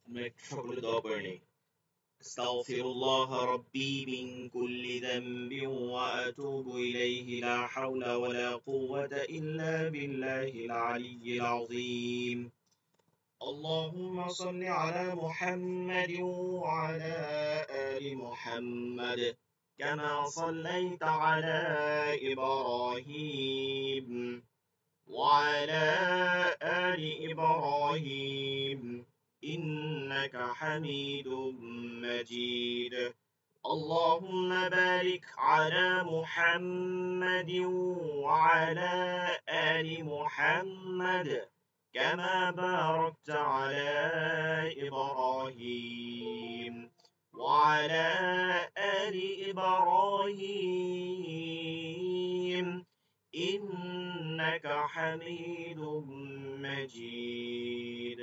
সকলে দোয়া করে নিই। আস্তাগফিরুল্লাহ রাব্বি মিন কুল্লি যামবিন ওয়া আতুবু ইলাইহি লা হাওলা ওয়া লা কুওয়াতা ইল্লা বিল্লাহিল আলিয়্যিল আযীম। اللهم صل على محمد وعلى آل محمد كما صليت على إبراهيم وعلى آل إبراهيم إنك حميد مجيد. اللهم بارك على محمد وعلى آل محمد كما باركت على إبراهيم وعلى آل إبراهيم إنك حميد مجيد.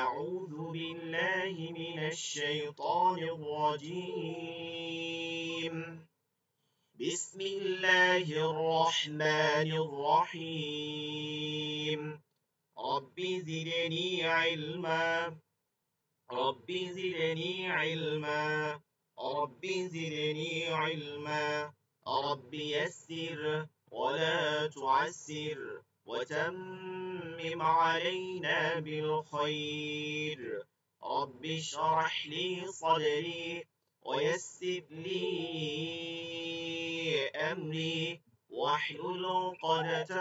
أعوذ بالله من الشيطان الرجيم. بسم الله الرحمن الرحيم. رب زدني علما رب زدني علما رب زدني علما رب يسر ولا تعسر وتمم علينا بالخير. رب اشرح لي صدري ويسر لي أمري واحلل عقدة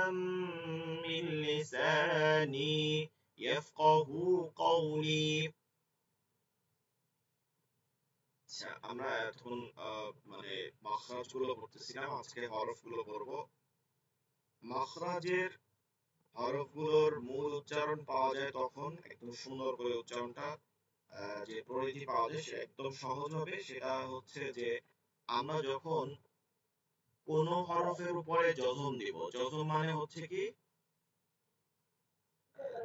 من لساني يفقه قولي. আচ্ছা, আমরা এখন মানে মাখরাজ গুলো পড়তেছিলাম, আজকে হরফ গুলো পড়বো। মাখরাজের হরফগুলোর মূল উচ্চারণ পাওয়া যায় তখন একদম সুন্দর করে উচ্চারণটা যে পরিধি পাওয়া যায় সেটা একদম সহজ হবে। সেটা হচ্ছে যে আমরা যখন কোন হরফের উপরে জজম দিব, জজম মানে হচ্ছে কি,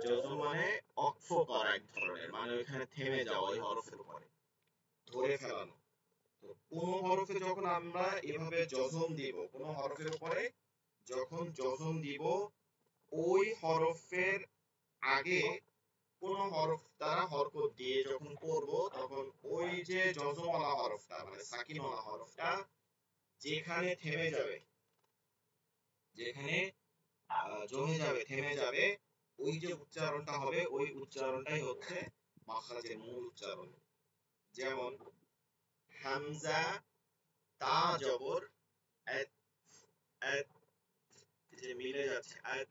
জজম মানে অক্ষ করা এক ধরনের, মানে ওইখানে থেমে যাওয়া ওই হরফের উপরে, ধরে ফেলানো। তো কোন হরফে যখন আমরা এভাবে জজম দিব, কোন হরফের উপরে যখন জজম দিব, ওই হরফের আগে কোন হরফ দ্বারা হরকত দিয়ে যখন পড়ব, তখন ওই যে জজমওয়ালা হরফটা মানে সাকিনওয়ালা হরফটা যেখানে থেমে যাবে, যেখানে জমে যাবে, থেমে যাবে, ওই যে উচ্চারণটা হবে ওই উচ্চারণটাই হচ্ছে মাখরাজের মূল উচ্চারণ। যেমন হামজা তা জবর আত, আত, যে মিলে যাচ্ছে আত।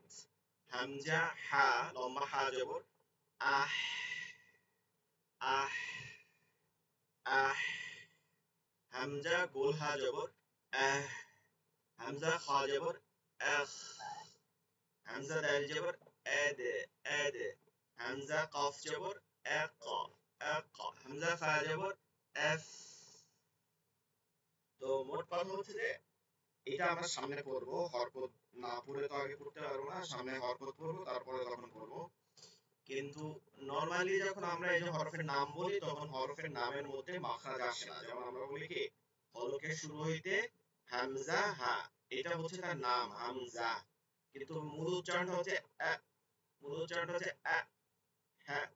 হামজা হা লম্বা হা জবর আহ, আহ, আহ। হামজা গোল হা জবর আহ। হামজা খা জবর আখ। হামজা দাল জবর আদ, আদ। হামজা কফ জবর আক, আক। হামজা ফা জবর আফ। তো মোট কথা হচ্ছে যে এটা আমরা সামনে পড়বো, হরকত না পড়ে তো আগে পড়তে পারবো না, সামনে হরকত পড়বো তারপরে তখন পড়বো। কিন্তু নরমালি যখন আমরা এই যে হরফের নাম বলি তখন হরফের নামের মধ্যে মাখরাজ আসে না। যেমন আমরা বলি কি, হলকের শুরু হইতে হামজা হা, এটা হচ্ছে তার নাম হামজা, কিন্তু মূল উচ্চারণটা হচ্ছে আ, মূল উচ্চারণটা হচ্ছে আ, হ্যাঁ,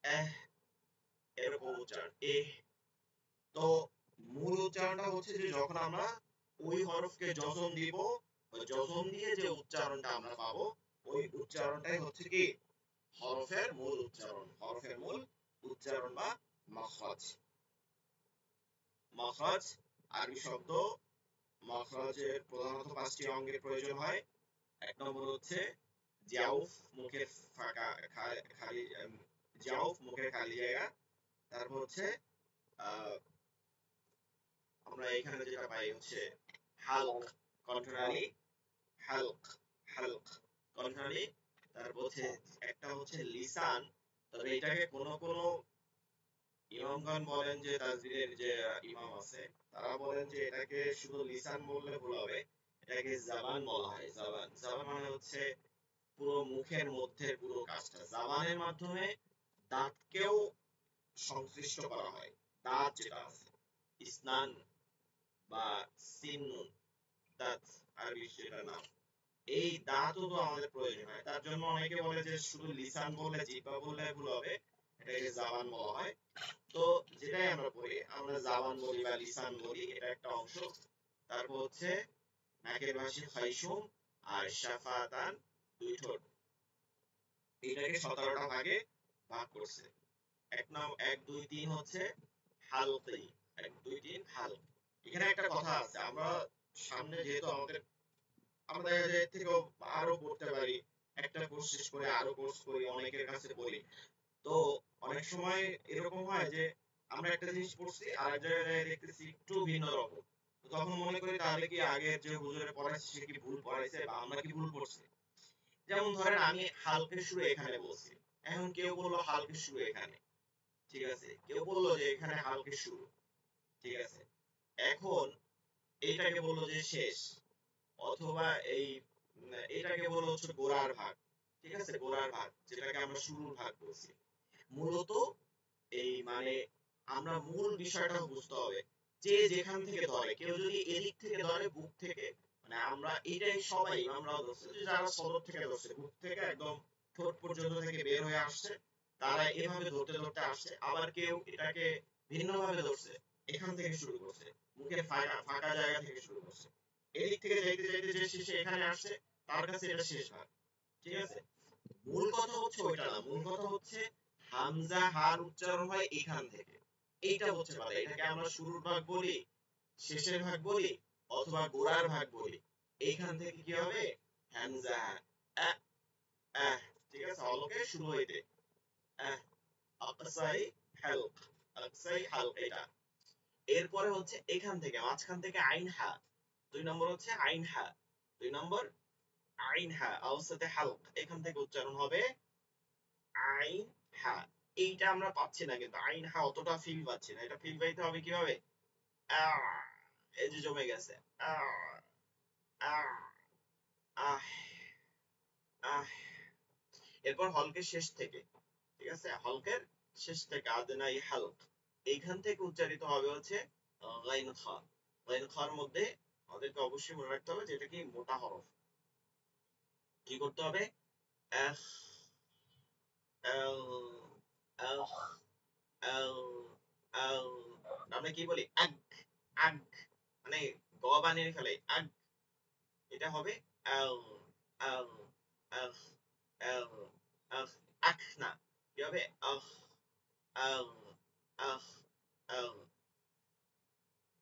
এহ, এরকম উচ্চারণ এ। তো মূল উচ্চারণটা হচ্ছে যে যখন আমরা ওই হরফকে জজম দিব, ওই জজম দিয়ে যে উচ্চারণটা আমরা পাবো, ওই উচ্চারণটাই হচ্ছে কি হরফের মূল উচ্চারণ, হরফের মূল উচ্চারণ বা মাখরাজ। মাখরাজ আরবি শব্দ। মাখরাজের প্রধানত 5টি অঙ্গের প্রয়োজন হয়। এক নম্বর হচ্ছে জাউফ, মুখের ফাঁকা খালি, জাউফ মুখের খালি জায়গা। তারপর হচ্ছে আমরা এখানে যেটা পাই হচ্ছে হালক, কণ্ঠনালী, হালক, হালক, কণ্ঠনালী। তারপর হচ্ছে একটা হচ্ছে লিসান, তবে এটাকে কোন কোন ইমামগণ বলেন, যে তাজবিরের যে ইমাম আছে তারা বলেন যে এটাকে শুধু লিসান বললে ভুল হবে, এটাকে জাবান বলা হয়। জাবান, জাবান মানে হচ্ছে পুরো মুখের মধ্যে পুরো কাজটা, জাবানের মাধ্যমে দাঁতকেও সংশ্লিষ্ট করা হয়। দাঁত যেটা আছে, ইসনান বা সিন্নুন, দাঁত আরবি সেটার নাম। এই দাঁতও তো আমাদের প্রয়োজন হয়, তার জন্য অনেকে বলে যে শুধু লিসান বললে, জিহ্বা বললে ভুল হবে, এটাকে জাবান বলা হয়। তো যেটাই আমরা পড়ি, আমরা জাবান বলি বা লিসান বলি, এটা একটা অংশ। তারপর হচ্ছে নাকের পাশে খাইশুম আর শাফাতান, দুই ঠোঁট। এটাকে 17টা ভাগে ভাগ করছে। এক দুই তিন হচ্ছে হালকি, 1 2 3 হালক। এখানে একটা কথা আছে, আমরা সামনে যেহেতু আমরা দেখা যায় এর থেকেও আরো পড়তে পারি, একটা কোর্স শেষ করে আরো কোর্স করি, অনেকের কাছে পড়ি। তো অনেক সময় এরকম হয় যে আমরা একটা জিনিস পড়ছি আর এক জায়গায় দেখতেছি একটু ভিন্ন রকম। তো তখন মনে করি তাহলে কি আগের যে হুজুরে পড়াইছে সে কি ভুল পড়াইছে বা আমরা কি ভুল পড়ছি। যেমন ধরেন আমি হালকের শুরু এখানে বলছি, এখন কেউ বললো হালকের শুরু এখানে, ঠিক আছে, কেউ বললো যে এখানে হালকের শুরু, ঠিক আছে। এখন এইটাকে বললো যে শেষ, অথবা এইটাকে বললো হচ্ছে গোড়ার ভাগ, ঠিক আছে, গোড়ার ভাগ যেটাকে আমরা শুরুর ভাগ বলছি। মূলত এই মানে আমরা মূল বিষয়টা বুঝতে হবে, যে যেখান থেকে ধরে, কেউ যদি এদিক থেকে ধরে বুক থেকে, মানে আমরা এটাই সবাই ইমামরাও ধরছে যে যারা সদর থেকে ধরছে, বুক থেকে একদম ঠোঁট পর্যন্ত থেকে বের হয়ে আসছে, তারা এভাবে ধরতে ধরতে আসছে। আবার কেউ এটাকে ভিন্ন ভাবে ধরছে, এখান থেকে শুরু করছে, মুখের ফাঁকা ফাঁকা জায়গা থেকে শুরু করছে, এদিক থেকে যাইতে যাইতে যে শেষে এখানে আসছে, তার কাছে এটা শেষ ভাগ, ঠিক আছে। মূল কথা হচ্ছে ওইটা না, মূল কথা হচ্ছে হামজা হার উচ্চারণ হয় এখান থেকে, এইটা হচ্ছে কথা। এটাকে আমরা শুরুর ভাগ বলি, শেষের ভাগ বলি, অথবা গোড়ার ভাগ বলি। এইখান থেকে কি হবে, হামজা আ আহ, ঠিক আছে, হলকে শুরু হইতে আহ, আকসাই হালক, আকসাই হালক এটা। এরপরে হচ্ছে এখান থেকে মাঝখান থেকে আইন হা, 2 নম্বর হচ্ছে আইন হা, 2 নম্বর আইন হা আওসাতে হালক, এখান থেকে উচ্চারণ হবে আইন হা। এইটা আমরা পাচ্ছি না, কিন্তু আইন হা অতটা ফিল পাচ্ছি না, এটা ফিল পাইতে হবে কিভাবে, আহ, এই যে জমে গেছে, আহ, আহ, আহ, আহ। এরপর হলকের শেষ থেকে, ঠিক আছে, হলকের শেষ থেকে আদনাই হালক, এইখান থেকে উচ্চারিত হবে হচ্ছে গাইন খা। গাইন খার মধ্যে আমাদেরকে অবশ্যই মনে রাখতে হবে যেটা কি মোটা হরফ। কি করতে হবে, আহ, আহ, আহ, আহ, আহ। আমরা কি বলি, আগ, আগ, মানে গ বানিয়ে ফেলে আগ, এটা হবে আল, আল, আল, আল, আল, আখ না, কি হবে আহ, আল, আহ, আল।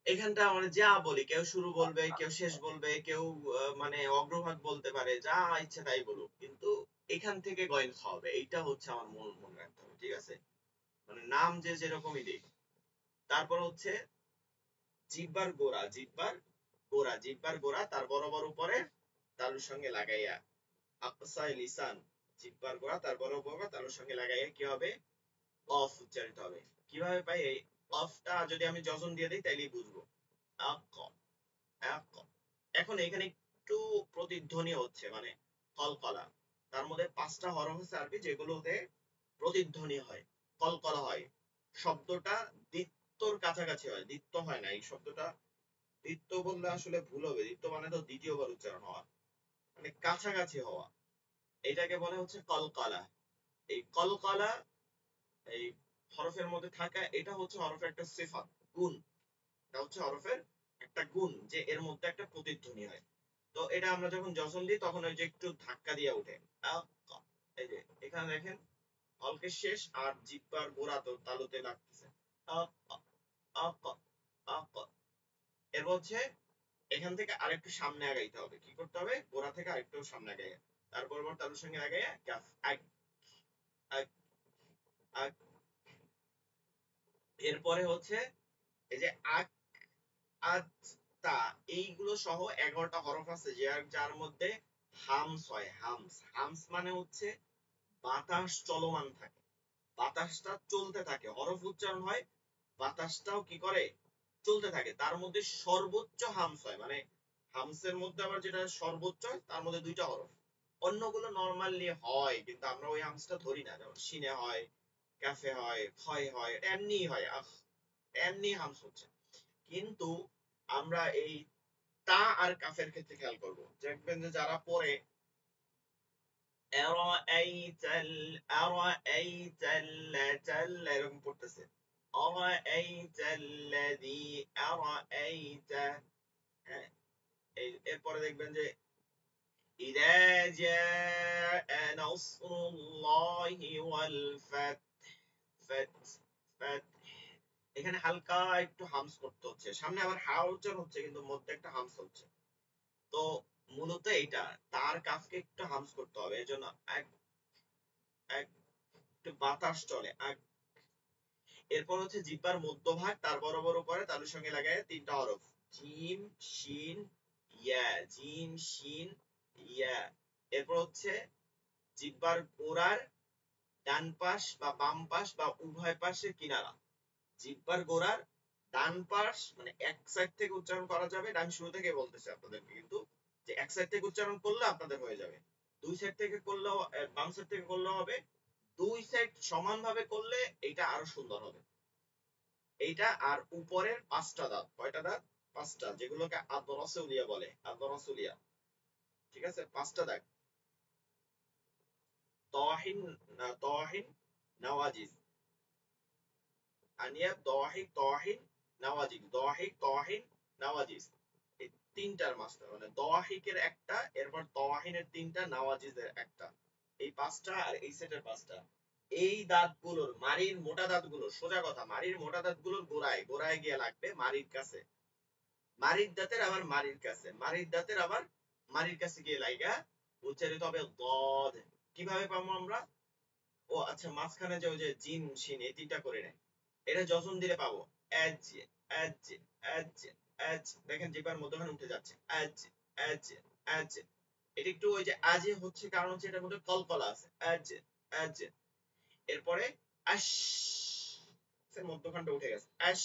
এখানটা মানে যা বলি, কেউ শুরু বলবে, কেউ শেষ বলবে, কেউ মানে অগ্রভাগ বলতে পারে, যা ইচ্ছে তাই বলুক, কিন্তু এখান থেকে গয়েন খাওয়াবে, এইটা হচ্ছে আমার মূল মনে রাখতে হবে, ঠিক আছে। মানে নাম যে যেরকমই দিক। তারপর হচ্ছে জিহ্বার গোড়া, জিহ্বার গোড়া, জিহ্বার গোড়া তার বরাবর উপরে তালুর সঙ্গে লাগাইয়া, আকসাই লিসান, জিহ্বার গোড়া তার বরাবর তালুর সঙ্গে লাগাইয়া কি হবে, অফ উচ্চারিত হবে। কিভাবে পাই এই অফটা, যদি আমি যজন দিয়ে দিই তাইলেই বুঝবো, আক, আক। এখন এখানে একটু প্রতিধ্বনি হচ্ছে, মানে কলকলা, তার মধ্যে 5টা হরফ আছে আরবি যেগুলোতে প্রতিধ্বনি হয়, কলকলা হয়, শব্দটা দ্বিত্বর কাছাকাছি হয়, দ্বিত্ব হয় না এই শব্দটা, দ্বিত্ব বললে আসলে ভুল হবে, দ্বিত্ব মানে তো দ্বিতীয়বার উচ্চারণ হওয়া, মানে কাছাকাছি হওয়া, এটাকে বলে হচ্ছে কলকলা। এই কলকলা এই হরফের মধ্যে থাকা, এটা হচ্ছে হরফের একটা সিফাত, গুণ। এটা হচ্ছে হরফের একটা গুণ, যে এর মধ্যে একটা প্রতিধ্বনি হয়। তো এটা আমরা যখন যখন দিই তখন ওই যে একটু ধাক্কা দিয়ে ওঠে, এই যে এখানে দেখেন অলকে শেষ আর জিহ্বার গোড়া তো তালুতে লাগতেছে, এরপর হচ্ছে এখান থেকে আরেকটু সামনে আগাইতে হবে, কি করতে হবে, গোড়া থেকে আরেকটু সামনে আগাইয়া, তারপর তালুর সঙ্গে লাগাইয়া কাফ, আগ, আগ, আগ। এরপরে হচ্ছে এই যে আগ, আজ, তা, এইগুলো সহ 11টা হরফ আছে যার মধ্যে হামস হয়, হামস। হামস মানে হচ্ছে বাতাস চলমান থাকে, বাতাসটা চলতে থাকে, হরফ উচ্চারণ হয়, বাতাসটাও কি করে, চলতে থাকে, তার মধ্যে সর্বোচ্চ হামস হয়, মানে হামসের মধ্যে আবার যেটা সর্বোচ্চ হয় তার মধ্যে 2টা হরফ। অন্যগুলো নরমালি হয় কিন্তু আমরা ওই হামসটা ধরি না, যেমন সিনে হয়, কাফে হয়, ক্ষয় হয়, এটা এমনিই হয়, এমনি হামস হচ্ছে। কিন্তু আমরা এই তা আর কাফের ক্ষেত্রে খেয়াল করবো, দেখবেন যে যারা পড়ে এরকম পড়তেছে হ্যাঁ এরপরে দেখবেন যে إذا جاء نصر الله والفتح فتح فتح এখানে হালকা একটু হামস করতে হচ্ছে সামনে আবার হা উচ্চারণ হচ্ছে কিন্তু মধ্যে একটা হামস হচ্ছে তো মূলত এটা তার কাফকে একটু হামস করতে হবে এজন্য এক এক একটু বাতাস চলে এরপর হচ্ছে জিহ্বার মধ্যভাগ তার বরাবর করে তালুর সঙ্গে লাগায় তিনটা হরফ জিম শিন ইয়া জিম শিন ইয়া এরপর হচ্ছে জিহ্বার গোড়ার ডান পাশ বা বাম পাশ বা উভয় পাশের কিনারা জিহ্বার গোড়ার ডান পাশ মানে এক সাইড থেকে উচ্চারণ করা যাবে আমি শুরু থেকে বলতেছি আপনাদেরকে কিন্তু যে এক সাইড থেকে উচ্চারণ করলে আপনাদের হয়ে যাবে দুই সাইড থেকে করলেও বাম সাইড থেকে করলেও হবে দুই সাইড সমানভাবে করলে এটা আরো সুন্দর হবে এইটা আর উপরের পাঁচটা দাঁত কয়টা দাঁত পাঁচটা যেগুলোকে আদরাসুলিয়া বলে আদরাসুলিয়া ঠিক আছে পাঁচটা দাঁত তাহিন তাহিন নওয়াজিজ আনিয়া দাহিক তাহিন নওয়াজিজ দাহিক তাহিন নওয়াজিজ এই তিনটার মাস্টার মানে দাহিকের একটা এরপর তাহিনের তিনটা নওয়াজিজের একটা এই পাঁচটা আর এই সেটের পাঁচটা এই দাঁতগুলোর মারির মোটা দাঁতগুলো সোজা কথা মারির মোটা দাঁতগুলোর গোড়ায় গোড়ায় গিয়ে লাগবে মারির কাছে মারির দাঁতের আবার মারির কাছে মারির দাঁতের আবার মারির কাছে গিয়ে লাইগা উচ্চারিত হবে দদ কিভাবে পাবো আমরা ও আচ্ছা মাঝখানে যে ওই যে জিম শিন এই তিনটা করে নেয় এটা যখন দিলে পাবো এজ এজ এজ এজ দেখেন জিহ্বার মধ্যখানে উঠে যাচ্ছে এজ এজ এজ এটা একটু ওই যে আজে হচ্ছে কারণ হচ্ছে এটার মধ্যে কলকলা আছে এজ এজ এরপরে আশ এর মধ্যখানটা উঠে গেছে আশ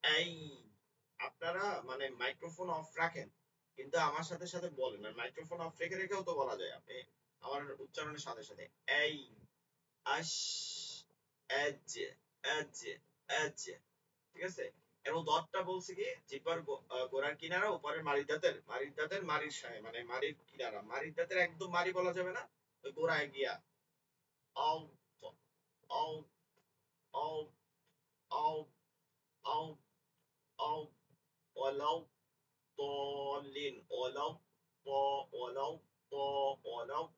এই আপনারা মানে মাইক্রোফোন অফ রাখেন কিন্তু আমার সাথে সাথে বলেন আর মাইক্রোফোন অফ রেখে রেখেও তো বলা যায় আপনি আমার উচ্চারণের সাথে সাথে এই আশ এজ এজ এজ ঠিক আছে এবং দতটা বলছে কি জিহ্বার গোড়ার কিনারা উপরের মারির দাঁতের মারির সাথে মানে মারির কিনারা মারির দাঁতের একদম মারি বলা যাবে না ওই গোড়ায় গিয়া আও আও আও আও আও আও ولو ضالين ولو ولو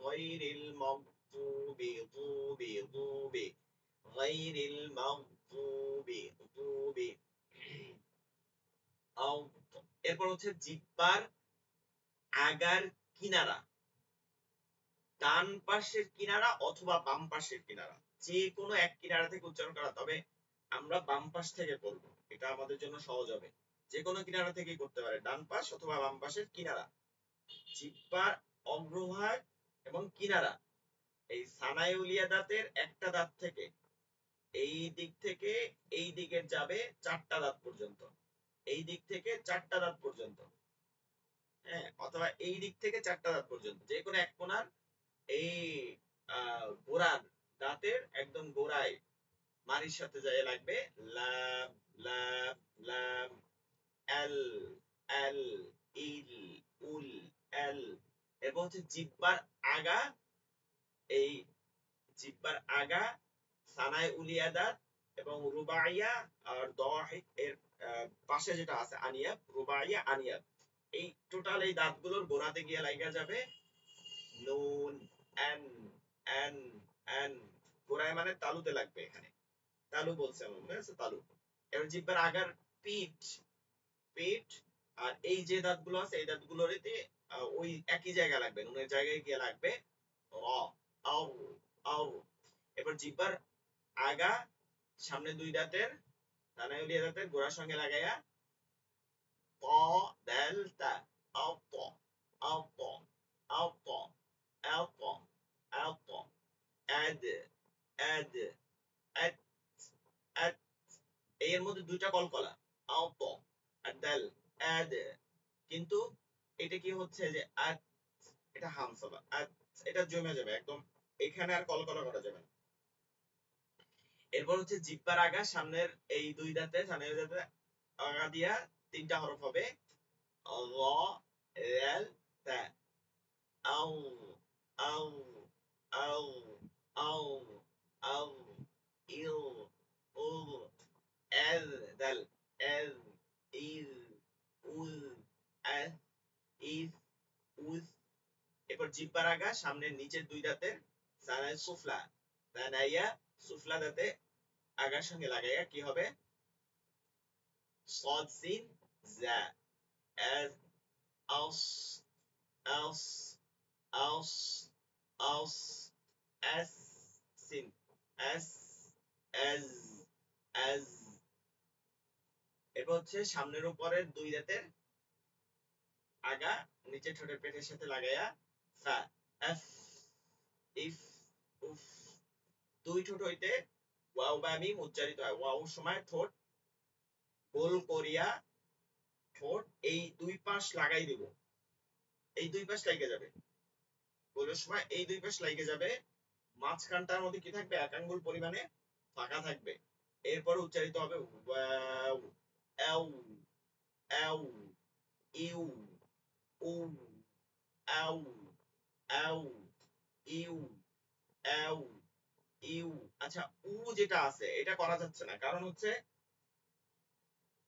غير المغضوب ضوب غير المغضوب ضوب أو এরপর হচ্ছে জিহ্বার আগার কিনারা ডান পাশের কিনারা অথবা বাম পাশের কিনারা যে কোনো এক কিনারা থেকে উচ্চারণ করা তবে আমরা বাম পাশ থেকে করব এটা আমাদের জন্য সহজ হবে যে কোনো কিনারা থেকেই করতে পারে ডান পাশ অথবা বাম পাশের কিনারা জিহ্বার অগ্রভাগ এবং কিনারা এই সানাইউলিয়া দাঁতের একটা দাঁত থেকে এই দিক থেকে এই দিকের যাবে চারটা দাঁত পর্যন্ত এই দিক থেকে চারটা দাঁত পর্যন্ত হ্যাঁ অথবা এই দিক থেকে চারটা দাঁত পর্যন্ত যে কোনো এক কোণার এই গোড়ার দাঁতের একদম গোড়ায় মারির সাথে যায় লাগবে লাম লাম লাম এল এল ইল উল এল এরপর হচ্ছে জিহ্বার আগা এই জিহ্বার আগা সানায় উলিয়া দাঁত এবং রুবাইয়া আর দাহিক এর পাশে যেটা আছে আনিয়াব রুবাইয়া আনিয়াব এই টোটাল এই দাঁতগুলোর গোড়াতে গিয়ে লাগা যাবে নুন এন এন এন গোড়ায় মানে তালুতে লাগবে এখানে তালু বলছে আমার মনে আছে তালু এবার জিহ্বার আগার পিঠ পিঠ আর এই যে দাঁতগুলো আছে এই দাঁতগুলোতে ওই একই জায়গা লাগবে নুনের জায়গায় গিয়ে লাগবে র আও আও এবার জিহ্বার আগা সামনে দুই দাঁতের দানায়ুলিয়া দাঁতের গোড়ার সঙ্গে লাগাইয়া ত দাল তা আও ত আও ত আও ত আও ত আও ত আদ আদ আদ আদ এর মধ্যে দুইটা কলকলা আও ত আর দাল আদ কিন্তু এটা কি হচ্ছে যে আদ এটা হামস হবে আদ এটা জমে যাবে একদম এখানে আর কলকলা করা যাবে না এরপর হচ্ছে জিহ্বার আগা সামনের এই দুই দাঁতে সামনের দাঁতে আগা দিয়া তিনটা হরফ হবে র রেল তা আউ আউ আউ আউ আউ ইউ উ এল দাল এল ইল উল আস ইস উস। এরপর জিহ্বার আগা সামনের নিচের দুই দাঁতের সানায় সুফলা সানাইয়া সুফলা দাঁতে আগার সঙ্গে লাগাইয়া কি হবে صاد سين زا as aus aus aus aus as sin as as as। এরপর হচ্ছে সামনের উপরের দুই দাঁতের আগা নিচে ঠোঁটের পেটের সাথে লাগাইয়া ফা এফ ইফ উফ। দুই ঠোঁট হইতে ওয়াও বা মিম উচ্চারিত হয়। ওয়াওর সময় ঠোঁট গোল করিয়া ঠোঁট এই দুই পাশ লাগাই দিব, এই দুই পাশ লাইগে যাবে। গোলের সময় এই দুই পাশ লাইগে যাবে, মাঝখানটার মধ্যে কি থাকবে এক আঙ্গুল পরিমাণে ফাঁকা থাকবে। এরপর উচ্চারিত হবে ওয়াও এও এও ইউ উ আউ আউ ইউ আউ ইউ। আচ্ছা উ যেটা আছে এটা করা যাচ্ছে না, কারণ হচ্ছে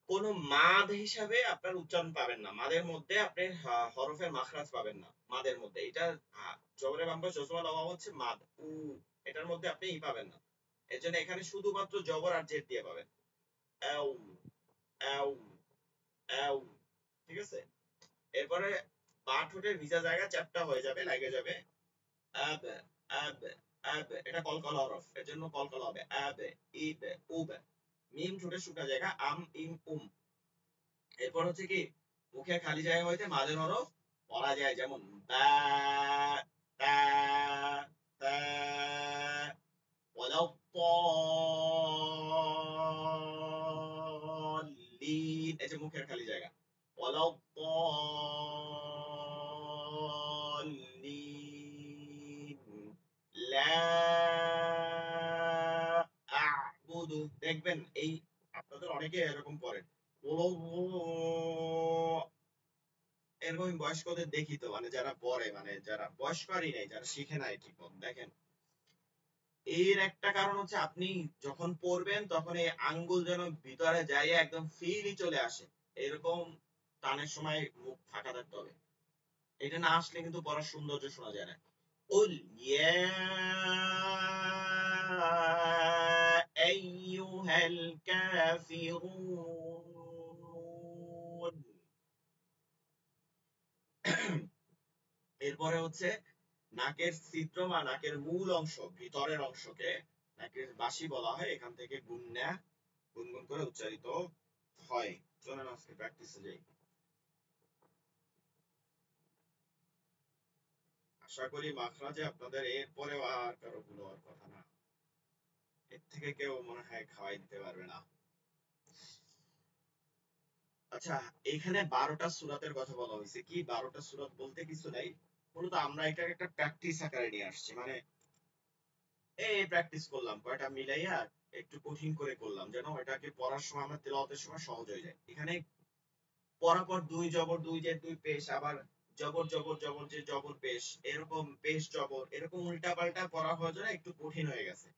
কোন মাদ হিসাবে আপনার উচ্চারণ পাবেন না, মাদের মধ্যে আপনি হরফের মাখরাজ পাবেন না মাদের মধ্যে। এটা জবরে বাম্বা জজমা লওয়া হচ্ছে মাদ উ, এটার মধ্যে আপনি ই পাবেন না। এর জন্য এখানে শুধুমাত্র জবর আর জের দিয়ে পাবেন আউ আউ আউ। ঠিক আছে, এরপরে বা ঠোঁটের ভিজা জায়গা চ্যাপটা হয়ে যাবে, লাগে যাবে আব আব আব। এটা কলকলা হরফ, এর জন্য কলকলা হবে আব ইব উব। মিম ঠোঁটের শুকনা জায়গা আম ইম উম। এরপর হচ্ছে কি মুখের খালি জায়গা হইতে মাঝের হরফ পড়া যায়, যেমন বা তা তা ওয়ালাউ ত্বাল্লিন। এই যে মুখের খালি জায়গা ওয়ালাউ ত্বাল্লিন লা আ'বুদু। দেখবেন এই আপনাদের অনেকে এরকম করেন এরকম। বয়স্কদের দেখি তো, মানে যারা পড়ে, মানে যারা বয়স্করই নেই, যারা শিখে নাই ঠিক মতো, দেখেন এর একটা কারণ হচ্ছে আপনি যখন পড়বেন তখন এই আঙ্গুল যেন ভিতরে যাইয়ে একদম ফ্রিলি চলে আসে, এরকম টানের সময় মুখ ফাঁকা থাকতে হবে। এটা না আসলে কিন্তু পড়ার সৌন্দর্য শোনা যায় না। قل يا أيها الكافرون। এরপরে হচ্ছে নাকের ছিদ্র বা নাকের মূল অংশ, ভিতরের অংশকে নাকের বাঁশি বলা হয়। এখান থেকে গুণনা গুনগুন করে উচ্চারিত হয়। চলেন আজকে প্র্যাকটিসে যাই। আশা করি মাখরাজে আপনাদের এরপরেও আর কারো ভুল হওয়ার কথা না, এর থেকে কেউ মনে হয় খাওয়াই দিতে পারবে না। আচ্ছা, এখানে 12টা সূরাতের কথা বলা হয়েছে। কি 12টা সূরাত বলতে কিছু নাই, মূলত আমরা এটাকে একটা প্র্যাকটিস আকারে নিয়ে আসছি। মানে এই প্র্যাকটিস করলাম কয়টা মিলাইয়া একটু কঠিন করে করলাম, যেন এটাকে পড়ার সময় আমরা তেলাওয়াতের সময় সহজ হয়ে যায়। এখানে পরাপর দুই জবর দুই জের দুই পেশ, আবার জবর জবর জবর যে জবর পেশ, এরকম পেশ জবর, এরকম উল্টা পাল্টা পড়া হওয়ার জন্য একটু কঠিন হয়ে গেছে।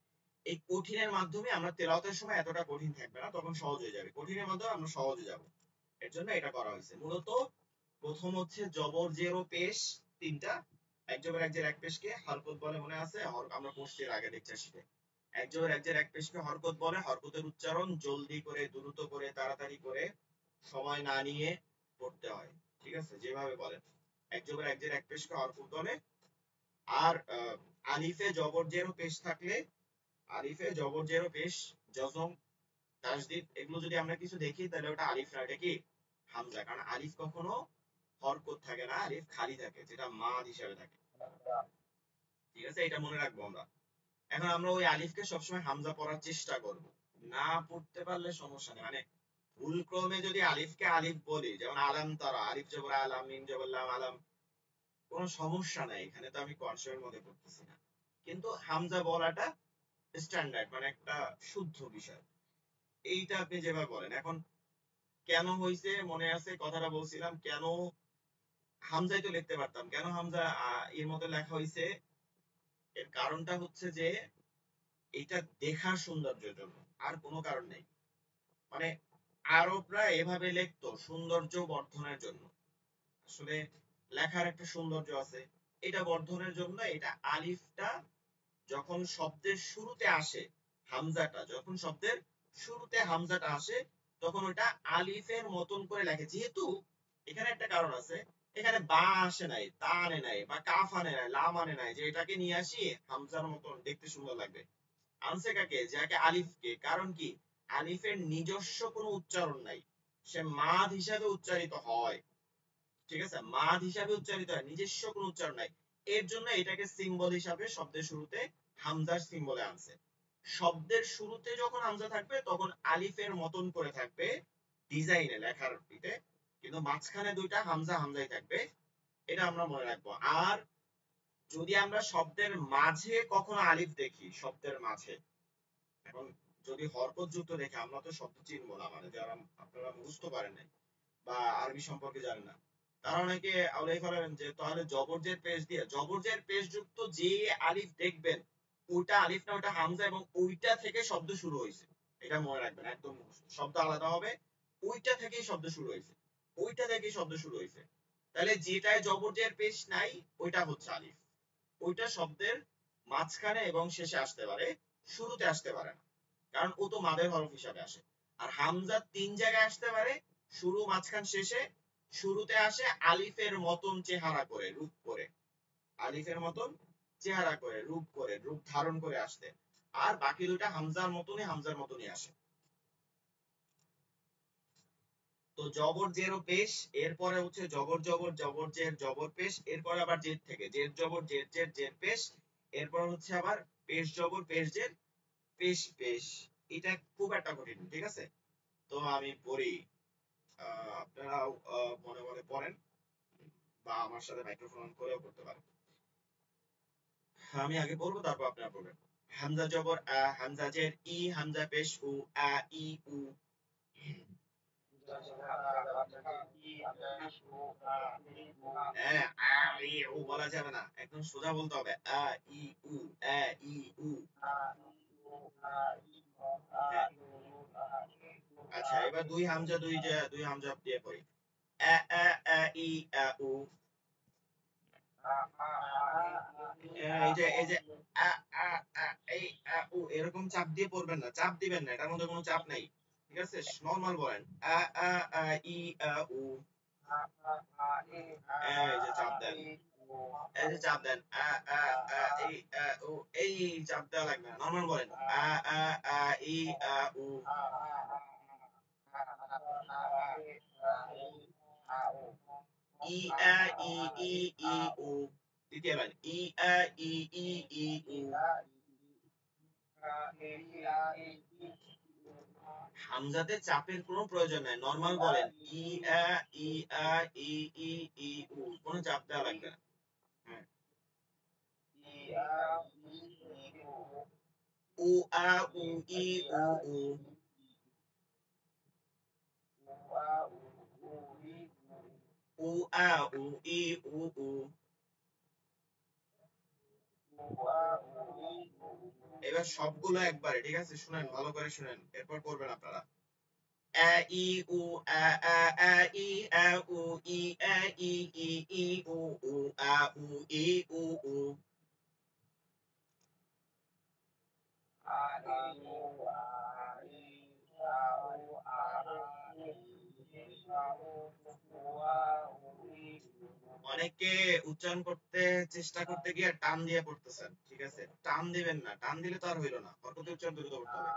এই কঠিনের মাধ্যমে আমরা তেলাওয়াতের সময় এতটা কঠিন থাকবে না, তখন সহজ হয়ে যাবে। কঠিনের মাধ্যমে আমরা সহজে যাব, এর জন্য এটা করা হয়েছে। মূলত প্রথম হচ্ছে জবর জের ও পেশ তিনটা। এক জবর এক জের এক পেশকে হরকত বলে, মনে আছে আমরা পড়ছি এর আগে লেকচার শিটে। এক জবর এক জের এক পেশকে হরকত বলে। হরকতের উচ্চারণ জলদি করে, দ্রুত করে, তাড়াতাড়ি করে, সময় না নিয়ে পড়তে হয়। ঠিক আছে, যেভাবে বলেন। এক জবর এক জের এক পেশকে হরকত বলে। আর আলিফে জবর জের ও পেশ থাকলে, আলিফে জবর জের ও পেশ, জজম, তাসদিদ, এগুলো যদি আমরা কিছু দেখি তাহলে ওটা আলিফ না, এটা কি হামজা। কারণ আলিফ কখনো হরকত থাকে না, আলিফ খালি থাকে, যেটা মাদ হিসাবে থাকে। ঠিক আছে, এটা মনে রাখবো আমরা। এখন আমরা ওই আলিফকে সবসময় হামজা পড়ার চেষ্টা করব, না পড়তে পারলে সমস্যা নেই। মানে ভুল ক্রমে যদি আলিফকে আলিফ বলি, যেমন আলাম তারা, আলিফ জবর আলাম, মিম জবর লাম, আলাম, কোনো সমস্যা নাই, এখানে তো আমি কনসেপ্টের মধ্যে পড়তেছি না। কিন্তু হামজা বলাটা স্ট্যান্ডার্ড, মানে একটা শুদ্ধ বিষয়। এইটা আপনি যেভাবে বলেন। এখন কেন হইছে মনে আছে, কথাটা বলছিলাম কেন হামজাই তো লিখতে পারতাম, কেন হামজা এর মতো লেখা হয়েছে? এর কারণটা হচ্ছে যে এটা দেখার সৌন্দর্যের জন্য, আর কোনো কারণ নেই। মানে আরবরা এভাবে লিখতো সৌন্দর্য বর্ধনের জন্য। আসলে লেখার একটা সৌন্দর্য আছে, এটা বর্ধনের জন্য এটা আলিফটা যখন শব্দের শুরুতে আসে, হামজাটা যখন শব্দের শুরুতে হামজাটা আসে, তখন ওটা আলিফের মতন করে লেখে। যেহেতু এখানে একটা কারণ আছে, এখানে বা আসে নাই, তা আনে নাই, বা কাফ আনে নাই, লাম আনে নাই, যে এটাকে নিয়ে আসি হামজার মতন দেখতে সুন্দর লাগবে। আনছে কাকে? যাকে আলিফকে। কারণ কি? আলিফের নিজস্ব কোনো উচ্চারণ নাই, সে মাদ হিসাবে উচ্চারিত হয়। ঠিক আছে, মাদ হিসাবে উচ্চারিত হয়, নিজস্ব কোনো উচ্চারণ নাই। এর জন্য এটাকে সিম্বল হিসাবে শব্দের শুরুতে হামজার সিম্বলে আনছে। শব্দের শুরুতে যখন হামজা থাকবে তখন আলিফের মতন করে থাকবে ডিজাইনে লেখার দিতে, কিন্তু মাঝখানে দুইটা হামজা হামজাই থাকবে। এটা আমরা মনে রাখবো। আর যদি আমরা শব্দের মাঝে কখনো আলিফ দেখি, শব্দের মাঝে, এখন যদি হরকত যুক্ত দেখে, আমরা তো শব্দ চিনবো না, মানে যারা আপনারা বুঝতে পারেন নাই বা আরবি সম্পর্কে জানেন না, তারা অনেকে আউলাই ফেলাবেন যে তাহলে জবরজের পেশ দিয়ে, জবরজের পেশ যুক্ত যে আলিফ দেখবেন ওইটা আলিফ না, ওইটা হামজা, এবং ওইটা থেকে শব্দ শুরু হয়েছে। এটা মনে রাখবেন একদম, শব্দ আলাদা হবে, ওইটা থেকেই শব্দ শুরু হয়েছে, ওইটা থেকেই শব্দ শুরু হয়েছে। তাহলে যেটায় জবরজের পেশ নাই ওইটা হচ্ছে আলিফ। ওইটা শব্দের মাঝখানে এবং শেষে আসতে পারে, শুরুতে আসতে পারে না, কারণ ও তো মাদের হরফ হিসাবে আসে। আর হামজা তিন জায়গায় আসতে পারে, শুরু, মাঝখান, শেষে। শুরুতে আসে আলিফের মতন চেহারা করে, রূপ করে, আলিফের মতন চেহারা করে, রূপ করে, রূপ ধারণ করে আসতে। আর বাকি দুটা হামজার মতনই, হামজার মতনই আসে। তো জবর জের ও পেশ, এরপরে হচ্ছে জবর জবর, জবর জের, জবর পেশ, এরপরে আবার জের থেকে জের জবর, জের জের, জের পেশ, এরপর হচ্ছে আবার পেশ জবর, পেশ জের, পেশ পেশ। এটা খুব একটা কঠিন, ঠিক আছে? তো আমি পড়ি, আপনারাও মনে মনে পড়েন বা আমার সাথে মাইক্রোফোন অন করেও করতে পারেন। আমি আগে পড়বো, তারপর আপনারা পড়বেন। হামজা জবর আ, হামজা জের ই, হামজা পেশ উ, আ ই উ। হ্যাঁ, আ ই উ বলা যাবে না, একদম সোজা বলতে হবে, আ ই উ, আ ই উ। হ্যাঁ, আচ্ছা, এবার দুই হামজা, দুই হামজা দিয়ে পড়ি। আ আ আ ই আ উ। এই যে আ আ আ এই আ উ, এরকম চাপ দিয়ে পড়বেন না, চাপ দিবেন না, এটার মধ্যে কোনো চাপ নাই। ঠিক আছে, নরমাল বলেন, আ আ আ ই আ উ। এই যে চাপ দেন, এই যে চাপ দেন, আ আ আ ই আ উ। এই চাপ দেওয়া লাগবে না, নরমাল বলেন, আ আ আ ই আ উ। ই আ ই ই ই উ। দ্বিতীয় লাইন, ই আ ই ই ই উ। হামজাতে চাপের কোনো প্রয়োজন নাই, নরমাল বলেন, ই আ ই আ ই ই ই উ, কোনো চাপ দেওয়া লাগবে না। হ্যাঁ, উ আ উ ই উ উ। উ আ উ ই উ উ। এবার সবগুলো একবারে, ঠিক আছে? শুনেন, ভালো করে শুনেন, এরপর করবেন আপনারা। আ ই উ আ আ আ ই আ উ ই আ ই ই ই উ উ আ উ ই উ উ। অনেকে উচ্চারণ করতে চেষ্টা করতে গিয়ে টান দিয়ে পড়তেছেন, ঠিক আছে? টান দিবেন না, টান দিলে তো আর হইলো না, হরকতের উচ্চারণ দ্রুত করতে হবে।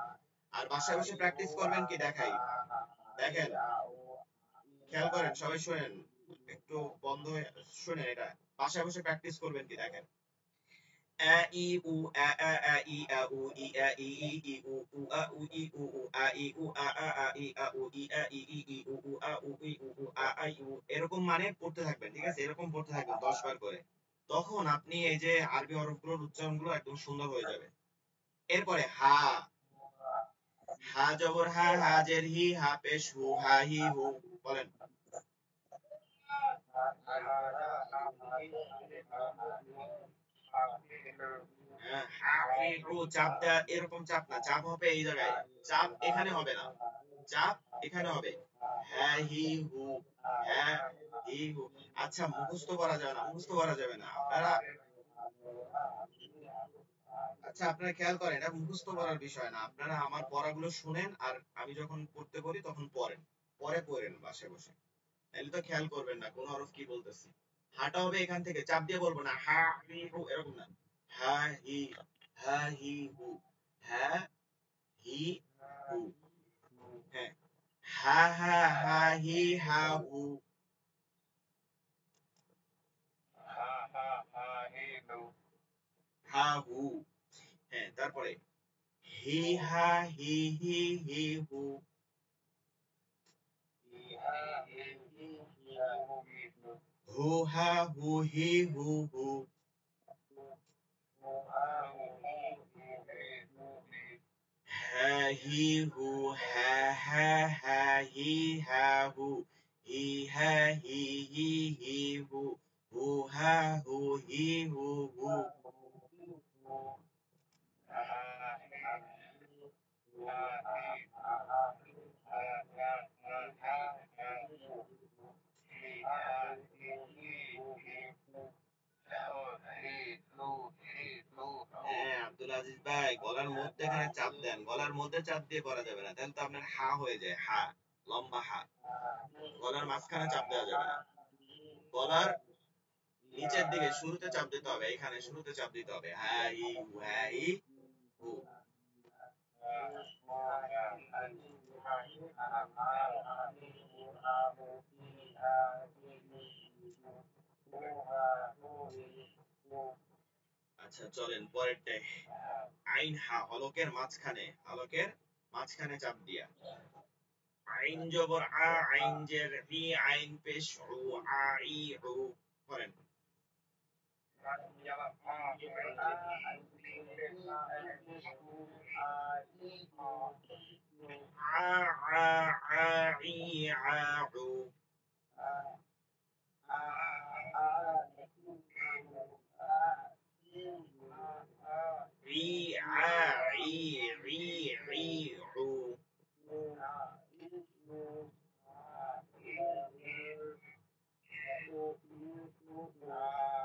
আর বাসায় বসে প্র্যাকটিস করবেন কি দেখাই, দেখেন, খেয়াল করেন, সবাই শুনেন, একটু বন্ধ হয়ে শুনেন এটা। বাসায় বসে প্র্যাকটিস করবেন কি দেখেন, আ ই উ আ আ আ ই আ উ ই আ ই ই ই উ উ আ উ ই উ উ আ ই উ আ আ আ ই আ উ ই আ ই ই ই উ উ আ উ ই উ উ আ আ ই উ, এরকম মানে পড়তে থাকবেন, ঠিক আছে? এরকম পড়তে থাকবেন 10 বার করে। তখন আপনি এই যে আরবি হরফগুলোর উচ্চারণগুলো একদম সুন্দর হয়ে যাবে। এরপরে হা, হা জবর হা, হা জের হি, হা পেশ হু, হা হি হু। বলেন। হ্যাঁ, হাফিজু চাপ দেয়া এরকম চাপ না, চাপ হবে এই জায়গায়, চাপ এখানে হবে না, চাপ এখানে হবে। হ্যাঁ হি হু, হ্যাঁ হি হু। আচ্ছা মুখস্থ করা যাবে না, মুখস্থ করা যাবে না আপনারা। আচ্ছা আপনারা খেয়াল করেন, এটা মুখস্থ করার বিষয় না, আপনারা আমার পড়াগুলো শুনেন আর আমি যখন পড়তে বলি তখন পড়েন, পরে পড়েন বাসায় বসে, তাহলে তো খেয়াল করবেন না কোন হরফ কি বলতেছি। হাটা হবে এখান থেকে, চাপ দিয়ে বলবো না হা হি হু এরকম না। হা হি, হা হি হু, হ্যাঁ হি হু। হ্যাঁ, হা হা হা হি হা হু। হা হু। হ্যাঁ তারপরে হি হা হি হি হি হু। হু হা হু হি হু হু। হ্যাঁ হি হু, হ্যাঁ হ্যাঁ হ্যাঁ হি হ্যাঁ হু, হি হ্যাঁ হি হি হি হু, হু হ্যাঁ হু হি হু হু। হ্যাঁ আব্দুল আজিজ ভাই, গলার মধ্যে এখানে চাপ দেন, গলার মধ্যে চাপ দিয়ে করা যাবে না, তাহলে তো আপনার হা হয়ে যায়, হা লম্বা হা। গলার মাঝখানে চাপ দেওয়া যাবে না, গলার নিচের দিকে শুরুতে চাপ দিতে হবে, এখানে শুরুতে চাপ দিতে হবে, হ্যাঁ ই হু, হ্যাঁ ই হু। আচ্ছা চলেন পরেরটায়। আইন হা, হলকের মাঝখানে, হলকের মাঝখানে চাপ দিয়া। আইন জবর আ, আইন জের ই, আইন পেশ উ, আ ই উ। করেন। আ আ আ ই আ উ। ই আ ই ই ই উ।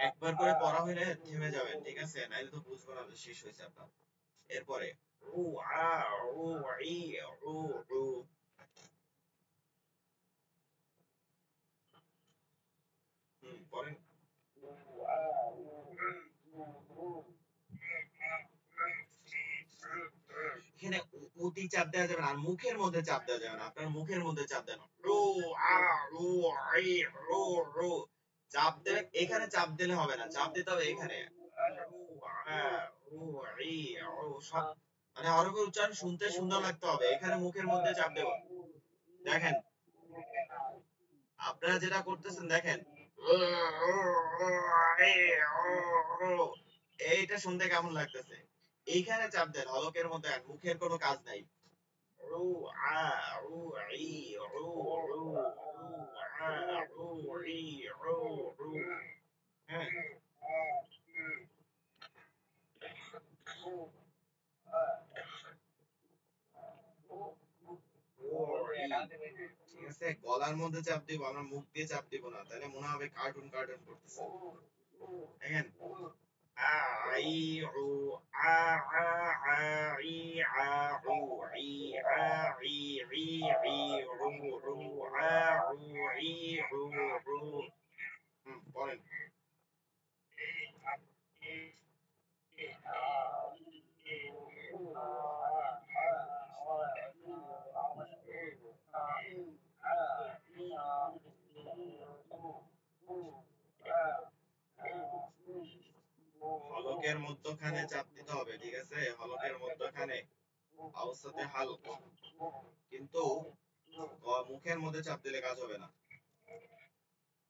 একবার করে পড়া হইলে থেমে যাবেন, ঠিক আছে, নাইলে তো বুঝবো না যে শেষ হয়েছে আপনার। এরপরে উ আ উ ই উ উ। পড়েন। এখানে উতি চাপ দেওয়া যাবে না, আর মুখের মধ্যে চাপ দেওয়া যাবে না, আপনার মুখের মধ্যে চাপ দেন, রু আ রু আই রু রু। চাপ দেবে এখানে, চাপ দিলে হবে না, চাপ দিতে হবে এখানে, রু আ রু আই রু। সব মানে হরফের উচ্চারণ শুনতে সুন্দর লাগতে হবে, এখানে মুখের মধ্যে চাপ দেব। দেখেন আপনারা যেটা করতেছেন, দেখেন এইটা শুনতে কেমন লাগতেছে, এইখানে চাপ দেন হলকের মধ্যে, আর মুখের কোনো কাজ নাই। রু আ রু ই রু রু রু আ রু ই রু রু। হ্যাঁ ও ই। ঠিক আছে, গলার মধ্যে চাপ দিব, আমরা মুখ দিয়ে চাপ দিব না, তাহলে মনে হবে কার্টুন কার্টুন করতেছে। দেখেন আইউ আ আ আ ই আ উ ই আ ই ই ই রু রু আ উ ই রু রু। পড়েন। হলকের মধ্যখানে চাপ দিতে হবে, ঠিক আছে, হলকের মধ্যখানে, অবস্থাতে হালক, কিন্তু মুখের মধ্যে চাপ দিলে কাজ হবে না।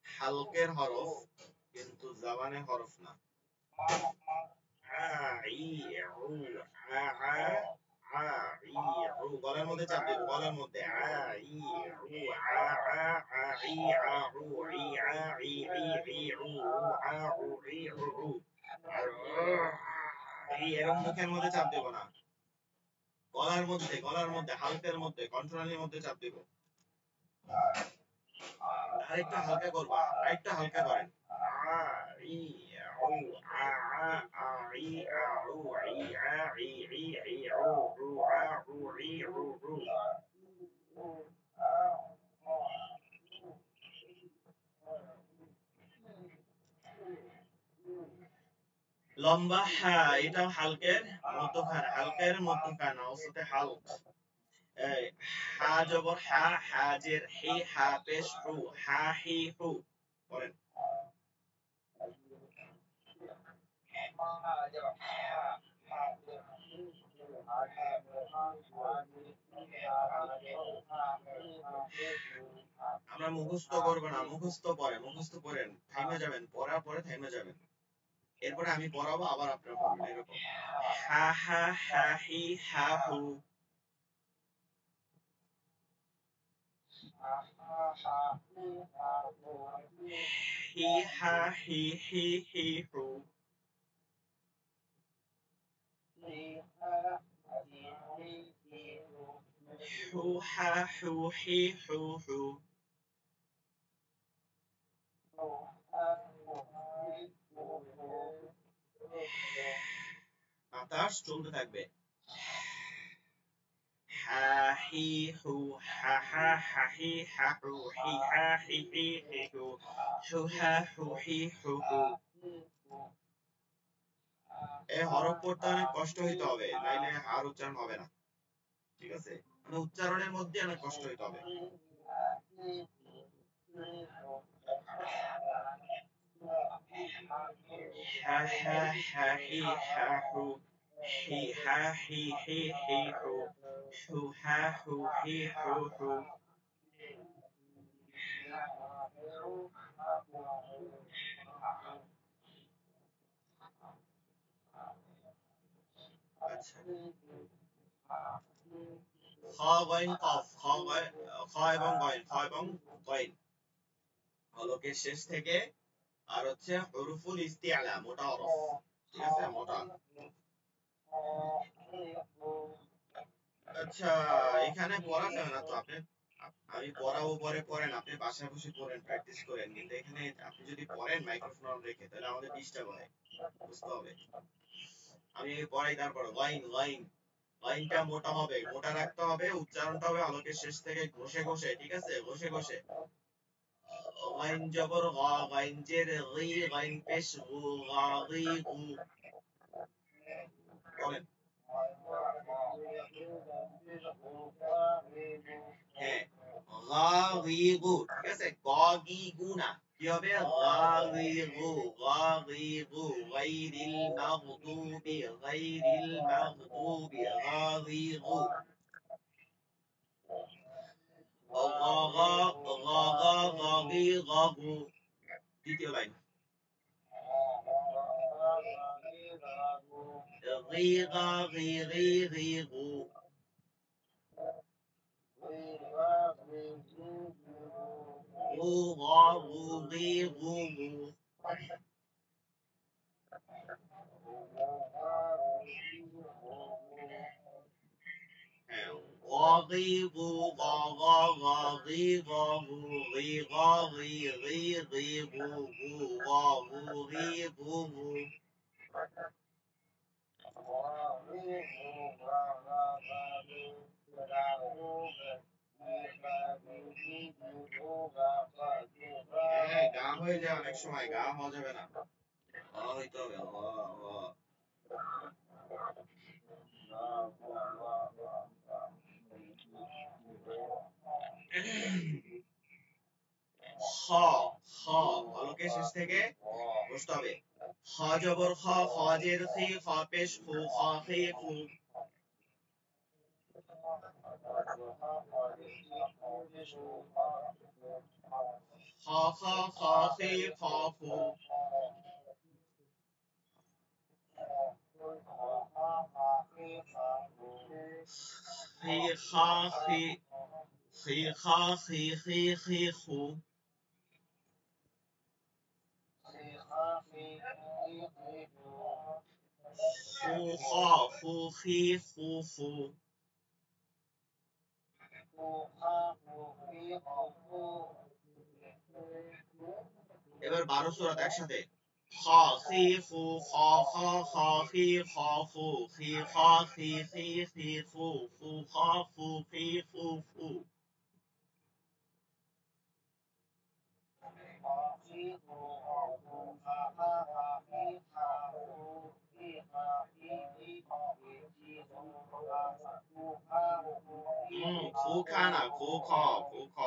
হালকের হরফ কিন্তু জবানে হরফ না। আ ই উ আ আ আ ই উ গলার মধ্যে চাপ দেব গলার মধ্যে আ ই উ আ আ আ ই আ উ ই আ ই ই ই উ উ আ উ ই উ উ এই এরকম মুখের মধ্যে চাপ দেব না, গলার মধ্যে হালকের মধ্যে কন্ট্রোলের মধ্যে চাপ দেব। আরেকটু হালকা করবা, আরেকটু হালকা করেন। আ ই উ আ আ আ ই আ উ ই আ ই ই ই উ উ আ উ ই উ উ। লম্বা হা, এটাও হালকের মধ্যখানে, হালকের মধ্যখানে অবস্থাতে হালক। এই হা জবর হা, হাজের হি, হা পেশ হু, হা হি হু। বলেন আমরা মুখস্থ করবো না, মুখস্থ পড়েন, থাইমা যাবেন, পড়ার পরে থাইমা যাবেন, এরপরে আমি পড়াবো আবার আপনারা পড়বেন এরকম। হা হা হা হি হা হু, হি হা হি হি হি হু, হু হা হু হি হু হু। ২৭ চলতে থাকবে। হা হি হু, হা হা হা হি হা হু, হি হা হি হি হি হু, হু হা হু হি হু হু। এই হরফ পড়তে অনেক কষ্ট হইতে হবে, নাইলে আর উচ্চারণ হবে না, ঠিক আছে? মানে উচ্চারণের মধ্যে অনেক কষ্ট হইতে হবে। হা হা হা হি হা হু, হি হা হি হি হি হু, হু হা হু হি হু হু। আচ্ছা, খ গইন কফ, খ এবং গইন, খ এবং গইন হলকের শেষ থেকে, আর হচ্ছে হুরুফুল ইস্তিআলা, মোটা হরফ, ঠিক আছে, মোটা। আচ্ছা, এখানে পড়া যাবে না তো, আপনি আমি পড়াবো পরে পড়েন, আপনি বাসায় বসে পড়েন, প্র্যাকটিস করেন, কিন্তু এখানে আপনি যদি পড়েন মাইক্রোফোন অন রেখে, তাহলে আমাদের ডিস্টার্ব হয়, বুঝতে হবে। আমি পড়াই, তারপর লাইন লাইন, লাইনটা মোটা হবে, মোটা রাখতে হবে, উচ্চারণটা হবে আলোকের শেষ থেকে ঘষে ঘষে, ঠিক আছে, ঘষে ঘষে। লাইন জবর গা, লাইন জের গি, লাইন পেশ গু, গা গি গু। বলেন হ্যাঁ, গাগিগু, ঠিক আছে, গগিগু না, কি হবে, গাগিগু, গাগিগু, গাইরিল মাগদুবি, গাইরিল মাগদুবি, গাগিগু। Gaga, Gaga, গাগি, গাগু। দ্বিতীয় লাইন, গি, গাগি, গি, গিগু। গু, গাগু, গি, গুগু। হ্যাঁ, গগিগু, গাগা, গাগি, গাগু, গি, গাগি, গি, গিগু, গু, গাগু, গি, গুগু। হ্যাঁ, গা হয়ে যায় অনেক সময়, গা হওয়া যাবে না, হইতে হবে, খ, খ হলকের শেষ থেকে বসতে হবে। খ জবর খ, খ জের খি, খ পেশ খু, খ খি খু। খ খ, খ খি, খ খু। খি খা খি খি খা খি খি খি খু খু খ খু খি খু খু এবার 12 সুরাত একসাথে খ খি খু খ খ খ খি খ খু খি খ খি খি খি খু খু খ খু খি খু খু খু খা না খু খ খু খ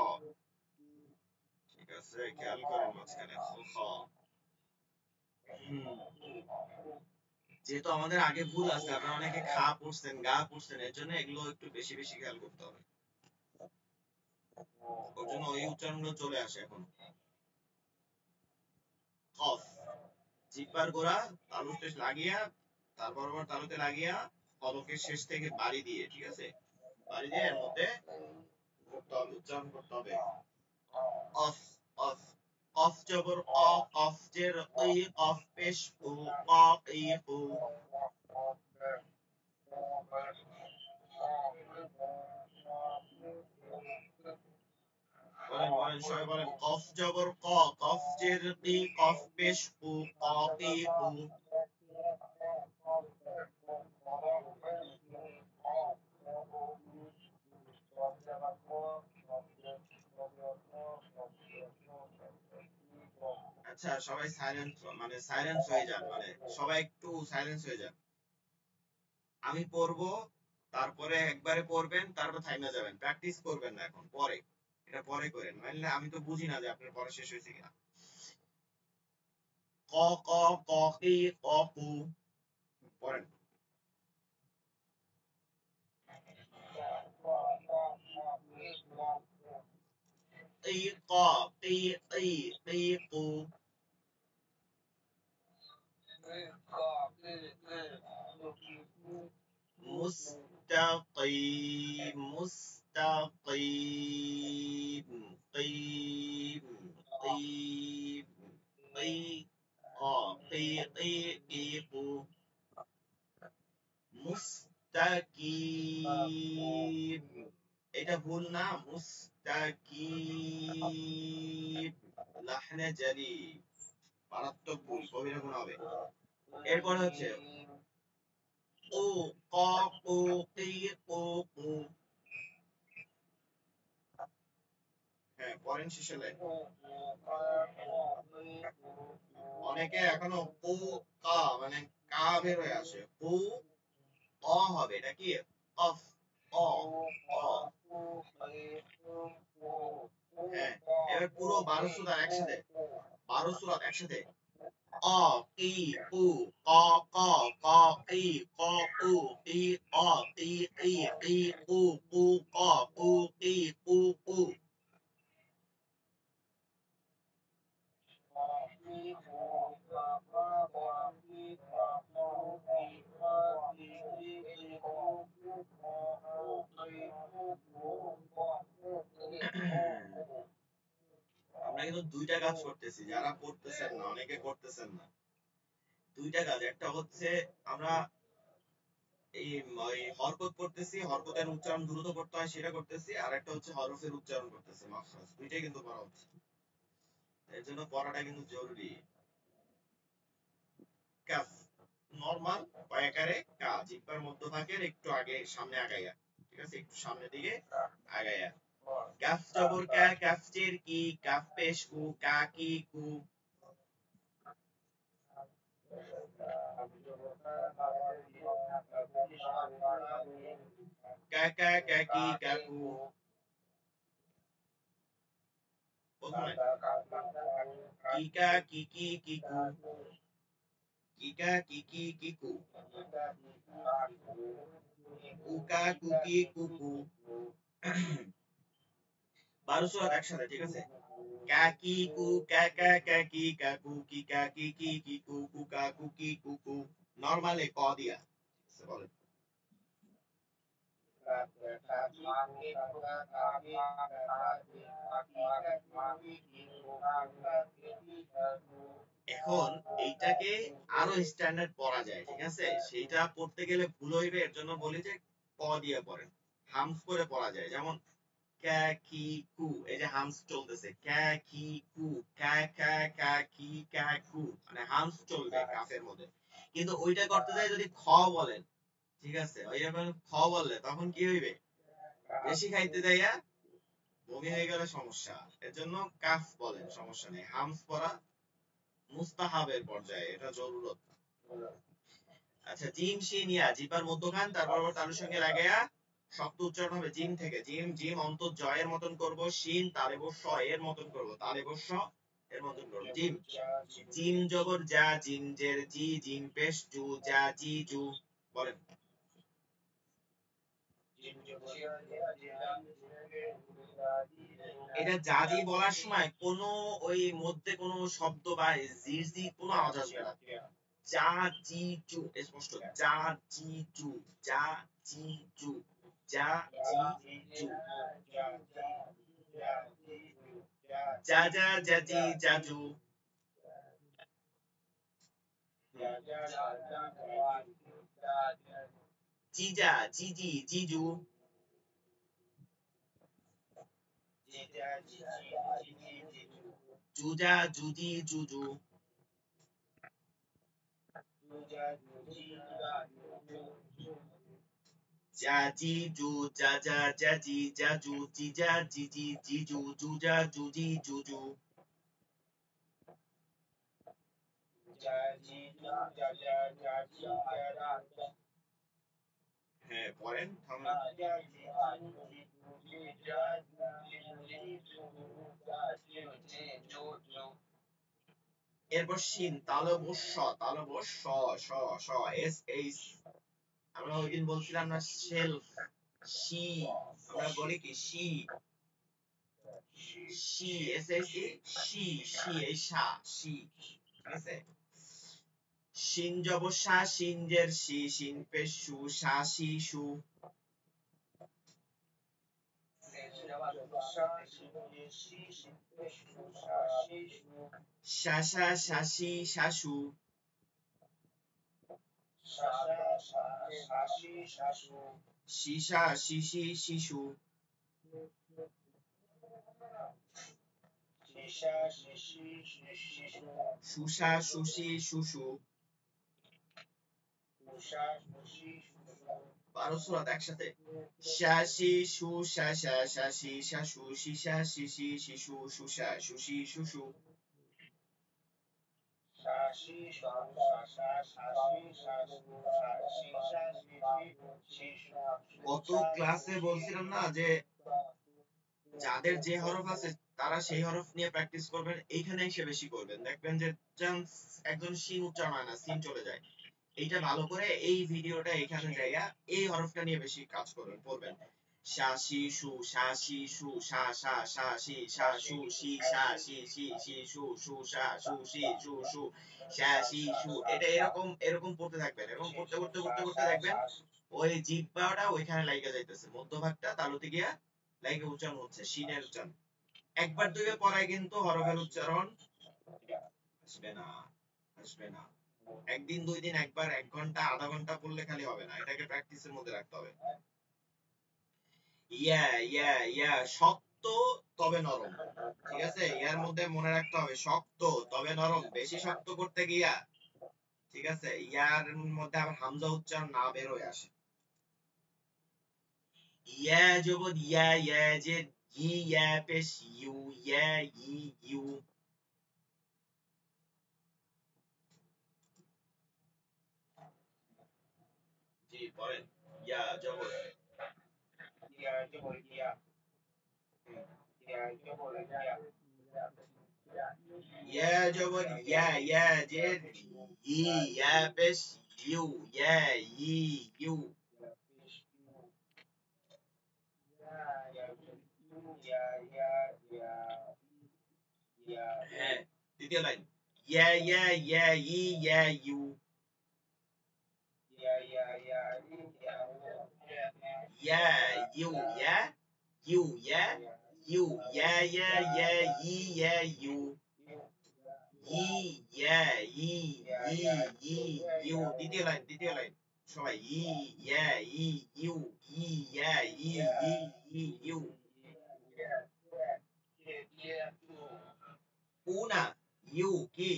ঠিক আছে খেয়াল করেন মাঝখানে খু খ হুম যেহেতু আমাদের আগে ভুল আছে আপনারা অনেকে খা পড়ছেন গা পড়ছেন এর জন্য এগুলো একটু বেশি বেশি খেয়াল করতে হবে ওর জন্য ওই উচ্চারণগুলো চলে আসে এখন কফ জিহ্বার গোড়া তালুতে লাগিয়া তারপর আবার তালুতে লাগিয়া পদকের শেষ থেকে বাড়ি দিয়ে ঠিক আছে বাড়ি দিয়ে এর মধ্যে করতে হবে উচ্চারণ করতে হবে অফ অফ অফ জবর অ অফ জের ই অফ পেশ উ অ ই উ বলেন বলেন সবাই বলেন কফ জবর ক কফ জের ই কফ পেশ উ ক ই উ আচ্ছা সবাই সাইলেন্স মানে সাইলেন্স হয়ে যান মানে সবাই একটু সাইলেন্স হয়ে যান আমি পড়বো তারপরে একবারে পড়বেন তারপর থাইমা যাবেন প্র্যাকটিস করবেন না এখন পরে এটা পরে করেন নাহলে আমি তো বুঝি না যে আপনার পড়া শেষ হয়েছে কিনা ক ক ক কি ক কু পড়েন ই ক ই ই ই কু মুস্তাকিম মুস্তাকিম কিম কিম কি ক কি কি কি কু মুস্তাকিম এটা ভুল না মুস্তাকিম লাহনে জারি মারাত্মক ভুল কবিরা গুণ হবে এরপর হচ্ছে ও ক ও কি ও ও হ্যাঁ পরেন শেষে লাইন অনেকে এখনো ও কা মানে কা বের হয়ে আসে ও অ হবে এটা কি অফ অ অ হ্যাঁ এবার পুরো 12 সূরা একসাথে 12 সূরা একসাথে অ ই উ ক ক ক ই ক উ ই অ ই ই ই উ উ ক উ ই উ উ আমরা কিন্তু দুইটা কাজ করতেছি যারা পড়তেছেন না অনেকে করতেছেন না দুইটা কাজ একটা হচ্ছে আমরা এই ওই হরকত করতেছি হরকতের উচ্চারণ দ্রুত করতে হয় সেটা করতেছি আর একটা হচ্ছে হরফের উচ্চারণ করতেছি মাখরাজ দুইটাই কিন্তু করা হচ্ছে এর জন্য পড়াটা কিন্তু জরুরি কাফ নরমাল কয়াকারে কা জিহ্বার মধ্যভাগের একটু আগে সামনে আগাইয়া ঠিক আছে একটু সামনের দিকে আগাইয়া কাফ জবর কা কাফ চের কি কাফ পেশ কু কা কি কু কা কা কা কি কাকু প্রথমে কিকা কিকি কিকু কিকা কিকি কিকু কুকা কুকি কুকু 12 সুরাত একসাথে ঠিক আছে কাকি কু কাকা কাকি কাকু কিকা কিকি কিকু কুকা কুকি কুকু নরমালে ক দিয়া বলেন এখন এইটাকে আরো স্ট্যান্ডার্ড পড়া যায়, ঠিক আছে? সেইটা পড়তে গেলে ভুল হইবে, এর জন্য বলি যে ক দিয়ে পড়েন, হামস করে পড়া যায়। যেমন ক্যা কি কু, এই যে হামস চলতেছে, ক্যা কি কু, ক্যা ক্যা ক্যা কি ক্যা কু, মানে হামস চলবে কাফের মধ্যে। কিন্তু ওইটা করতে যায় যদি খ বলেন, ঠিক আছে, ওই যখন খ বললে তখন কি হইবে, বেশি খাইতে যাইয়া বমি হয়ে গেলে সমস্যা। এর জন্য কাফ বলেন, সমস্যা নেই। হামস পড়া মুস্তাহাবের পর্যায়ে, এটা জরুরত। আচ্ছা, জিম শিন ইয়া, জিপার মধ্যখান, তারপর আবার তালুর সঙ্গে লাগাইয়া শক্ত উচ্চারণ হবে জিম থেকে। জিম জিম অন্তর জয়ের মতন করব, শিন তালে বস এর মতন করব, তালে বস এর মতন করব, জিম। জিম জবর যা, জিঞ্জের জি, জিম পেশ জু, যা জি জু। বলেন। এটা জাজি বলার সময় কোনো ওই মধ্যে কোনো শব্দ বা জির জি কোনো আওয়াজ আসবে না। যা জি জু, স্পষ্ট, যা জি জু, যা জি জু, যা জি জু, যা যা যা জি জাজু। জিজা জিজি জিজু, জুজা জুজি জুজু, জাজি জু, জাজা জাজি জাজু, জিজা জিজি জিজু, জুজা জুজি জুজু। হ্যাঁ পড়েন, থামেন। এরপর শিন, তালবস তালবস স, স স, এস এইচ। আমরা ওইদিন বলছিলাম না শেলফ, শি, আমরা বলি কি she, she, S H E, she, she, এই শা, শি, ঠিক আছে? শিন জব শা, শিনজের শি, শিন পেশ সু, শা শি সু। শা শা শাসি শাশু, শিশা শিশি শিশু, সুষা সুশি শুশু। 12 সুরাত একসাথে। শাসি সু শাসা শাসি শাশু, শিশা শিশি শিশু, সুষা সুশি শুশু। গত ক্লাসে বলছিলাম না যে যাদের যে হরফ আছে তারা সেই হরফ নিয়ে প্র্যাকটিস করবেন, এইখানে এসে বেশি করবেন, দেখবেন যে চান্স একজন শিন উচ্চারণ হয় না, সিন চলে যায়। এইটা ভালো করে এই ভিডিওটা এখানে জায়গা এই হরফটা নিয়ে বেশি কাজ করবেন, পড়বেন। শা শি সু, শা শি সু, শা শা শা শি শা সু, শি শা শি শি শি সু, সু শা সু শি সু সু, শা শি সু। এটা এরকম এরকম পড়তে থাকবেন, এরকম পড়তে পড়তে পড়তে পড়তে দেখবেন ওই জিহ্বাটা ওইখানে লাইগা যাইতেছে, মধ্যভাগটা তালুতে গিয়া লাইগা উচ্চারণ হচ্ছে, শিনের উচ্চারণ। একবার দুইবার পড়ায় কিন্তু হরফের উচ্চারণ আসবে না, আসবে না। একদিন দুই দিন একবার 1 ঘন্টা আধা ঘন্টা পড়লে খালি হবে না, এটাকে প্র্যাকটিসের মধ্যে রাখতে হবে। ইয়া ইয়া ইয়া, শক্ত তবে নরম, ঠিক আছে? ইয়ার মধ্যে মনে রাখতে হবে শক্ত তবে নরম, বেশি শক্ত করতে গিয়া, ঠিক আছে, ইয়ার মধ্যে আবার হামজা উচ্চারণ না বের হয়ে আসে। ইয়া জবর ইয়া, ইয়া যে ই, ইয়া পেশ ইউ, ইয়া ই ইউ। জি পড়েন। ইয়া জবর, ইয়া জবর ইয়া, ইয়া যে ই, ইয়া পেশ ইউ, ইয়া ই ইউ। হ্যাঁ, দ্বিতীয় লাইন। ইয়া ইয়া ইয়া ই yeah you. yeah, you, yeah, you, yeah, you, yeah, yeah, yeah, ye, yeah, you, ye, yeah, ye, you, দ্বিতীয় লাইন, সবাই, ye, yeah, ye, you, ye, yeah, ye, you, una, you, কি,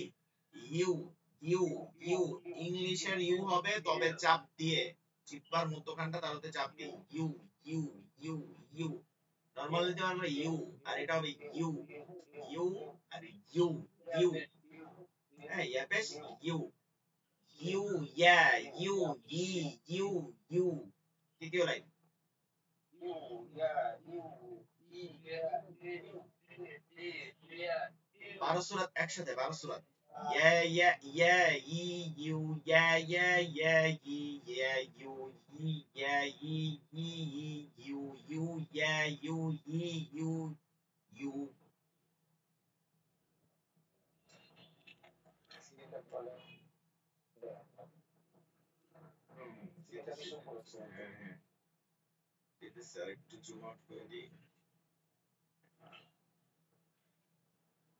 you, you, ইংলিশের you হবে তবে চাপ দিয়ে, চিপবার মধ্যখানটা তার হতে চাপ দিয়ে, ইউ, ইউ, ইউ, ইউ, নরমাল দিতে পারবো ইউ, আর এটা হবে ইউ, ইউ, আর ইউ, ইউ, হ্যাঁ, ইয়াবেশ, ইউ, ইউ, ইয়া, ইউ, ই, ইউ, ইউ, তৃতীয় লাইন, 12 সুরাত একসাথে, 12 সুরাত, yeah, yeah, yeah, ye, you, yeah, yeah, yeah, ye, yeah, you, ye, yeah, ye, you, yeah, you, ye, you, হ্যাঁ, হ্যাঁ, এটা স্যার একটু জুম আউট করে দিই,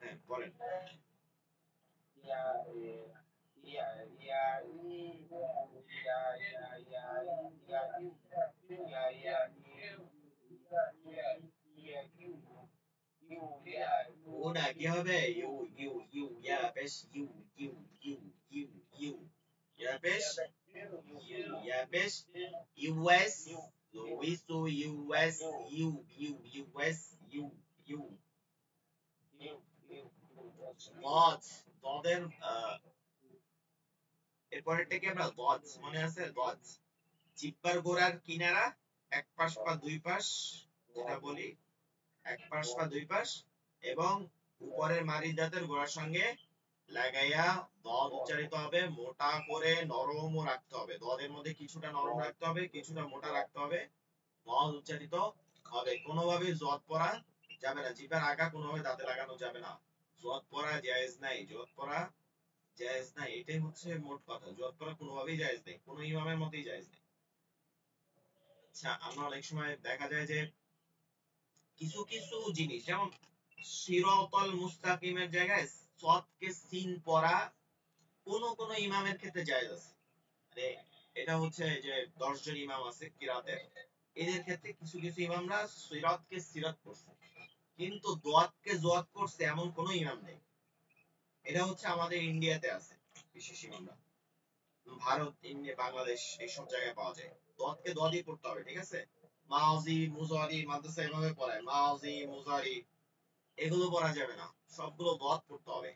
হ্যাঁ, বলেন, ওটা কি হবে, ইউ, ইউ, ইউ, ইয়া, বেশ, ইউ, ইউ, ইউ, ইউ, ইউ, ইয়া, বেশ, ইউ, ইয়া, বেশ, ইউএস, উইসু, ইউএস, ইউ, ইউ, ইউএস, ইউ, ইউ, গজ, গদের, এরপরেরটা কি আমরা গজ, মনে আছে গজ, জিহ্বার গোড়ার কিনারা, এক পাশ বা দুই পাশ, যেটা বলি এক পাশ বা দুই পাশ, এবং উপরের মারি দাঁতের গোড়ার সঙ্গে লাগাইয়া দদ উচ্চারিত হবে, মোটা করে নরমও রাখতে হবে, দদের মধ্যে কিছুটা নরম রাখতে হবে, কিছুটা মোটা রাখতে হবে, দদ উচ্চারিত হবে, কোনোভাবে জদ পড়া যাবে না, জিহ্বার আগা কোনোভাবে দাঁতে লাগানো যাবে না, জদ পড়া জায়েজ নাই, জদ পড়া জায়েজ নাই, এটাই হচ্ছে মোট কথা, জদ পড়া কোনোভাবেই জায়েজ নেই, কোনো ইমামের মতেই জায়েজ নেই। আচ্ছা, আমরা অনেক সময় দেখা যায় যে কিছু কিছু জিনিস, যেমন সিরাতাল মুস্তাকিমের জায়গায় সদকে সিন পড়া কোন কোন ইমামের ক্ষেত্রে জায়েজ আছে, মানে এটা হচ্ছে যে 10 জন ইমাম আছে কিরাতের, এদের ক্ষেত্রে কিছু কিছু ইমামরা সিরাতকে সিরাত করছে, কিন্তু দোয়াতকে জোয়াত করছে এমন কোন ইমাম নেই, এটা হচ্ছে আমাদের ইন্ডিয়াতে আছে বিশেষ ইমামরা, ভারত, ইন্ডিয়া, বাংলাদেশ এইসব জায়গায় পাওয়া যায়, দোয়াতকে দোয়াতই পড়তে হবে, ঠিক আছে, মাওজি মুজারি মাদ্রাসা এভাবে পড়ায়, মাওজি মুজারি এগুলো পড়া যাবে না, সবগুলো দোয়াত পড়তে হবে,